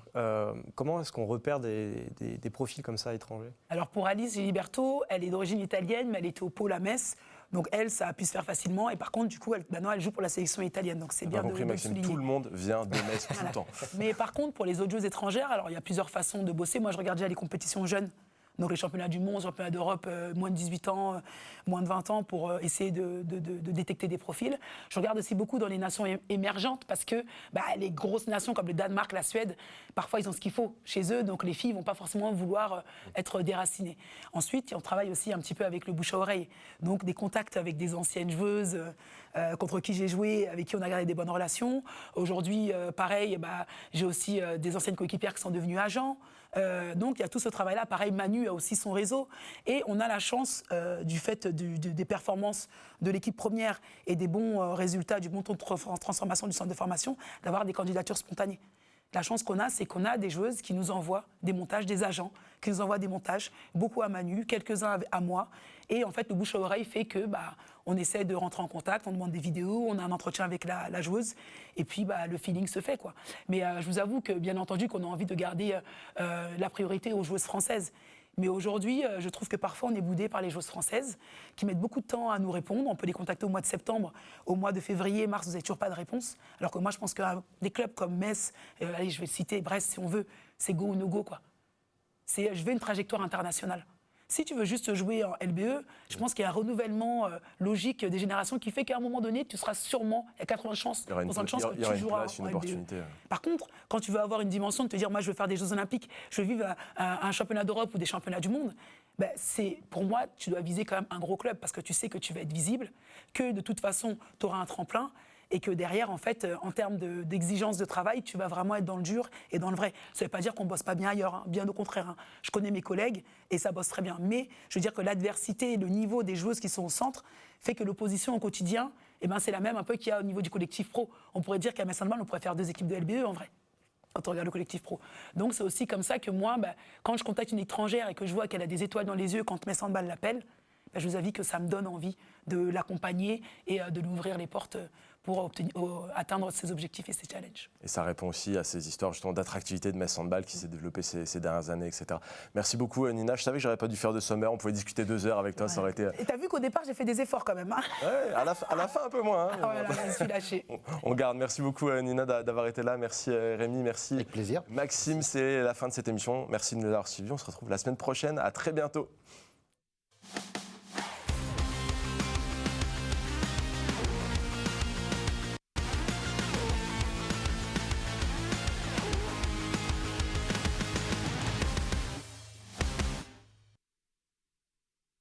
Comment est-ce qu'on repère des profils comme ça étrangers ? Alors pour Alice Giliberto, elle est d'origine italienne, mais elle était au pôle à Metz. Donc elle, ça a pu se faire facilement. Et par contre, du coup, maintenant, elle joue pour la sélection italienne. Donc c'est bien de le souligner. Tout le monde vient de Metz tout le temps. Mais par contre, pour les autres joueuses étrangères, alors il y a plusieurs façons de bosser. Moi, je regarde déjà les compétitions jeunes. Donc les championnats du monde, championnats d'Europe, moins de 18 ans, moins de 20 ans, pour essayer de détecter des profils. Je regarde aussi beaucoup dans les nations émergentes parce que les grosses nations comme le Danemark, la Suède, parfois ils ont ce qu'il faut chez eux, donc les filles ne vont pas forcément vouloir être déracinées. Ensuite, on travaille aussi un petit peu avec le bouche à oreille, donc des contacts avec des anciennes joueuses contre qui j'ai joué, avec qui on a gardé des bonnes relations. Aujourd'hui, pareil, j'ai aussi des anciennes coéquipières qui sont devenues agents. Donc il y a tout ce travail-là. Pareil, Manu a aussi son réseau. Et on a la chance, du fait des performances de l'équipe première et des bons résultats, du bon taux de transformation du centre de formation, d'avoir des candidatures spontanées. La chance qu'on a, c'est qu'on a des joueuses qui nous envoient des montages, des agents qui nous envoient des montages, beaucoup à Manu, quelques-uns à moi. Et en fait, le bouche à oreille fait que on essaie de rentrer en contact, on demande des vidéos, on a un entretien avec la joueuse, et puis le feeling se fait, quoi. Mais je vous avoue que, bien entendu, qu'on a envie de garder la priorité aux joueuses françaises. Mais aujourd'hui, je trouve que parfois on est boudé par les joueuses françaises qui mettent beaucoup de temps à nous répondre. On peut les contacter au mois de septembre, au mois de février, mars, vous n'avez toujours pas de réponse. Alors que moi, je pense que des clubs comme Metz, allez, je vais citer Brest si on veut, c'est go ou no go, quoi. Je veux une trajectoire internationale. Si tu veux juste jouer en LBE, je pense qu'il y a un renouvellement logique des générations qui fait qu'à un moment donné, tu seras sûrement, il y a 80 chances, que tu joueras en LBE. Par contre, quand tu veux avoir une dimension de te dire, moi, je veux faire des Jeux Olympiques, je veux vivre un championnat d'Europe ou des championnats du monde, pour moi, tu dois viser quand même un gros club parce que tu sais que tu vas être visible, que de toute façon, tu auras un tremplin. Et que derrière, en fait, en termes d'exigence de travail, tu vas vraiment être dans le dur et dans le vrai. Ça ne veut pas dire qu'on ne bosse pas bien ailleurs, hein, bien au contraire. Hein. Je connais mes collègues et ça bosse très bien. Mais je veux dire que l'adversité et le niveau des joueuses qui sont au centre fait que l'opposition au quotidien, c'est la même un peu qu'il y a au niveau du collectif pro. On pourrait dire qu'à Metz Handball, on pourrait faire 2 équipes de LBE en vrai, quand on regarde le collectif pro. Donc c'est aussi comme ça que moi, quand je contacte une étrangère et que je vois qu'elle a des étoiles dans les yeux quand Metz Handball l'appelle, je vous avoue que ça me donne envie de l'accompagner et de lui ouvrir les portes pour atteindre ses objectifs et ses challenges. Et ça répond aussi à ces histoires justement d'attractivité de Metz Handball qui s'est développée ces dernières années, etc. Merci beaucoup Nina. Je savais que j'aurais pas dû faire de sommaire, on pouvait discuter 2 heures avec toi, ça aurait été... Et t'as vu qu'au départ j'ai fait des efforts quand même. Hein. Ouais, à la fin un peu moins. Hein. Voilà, je suis lâché. On garde. Merci beaucoup Nina d'avoir été là. Merci Rémi, merci. Avec plaisir. Maxime, c'est la fin de cette émission. Merci de nous avoir suivis. On se retrouve la semaine prochaine. À très bientôt.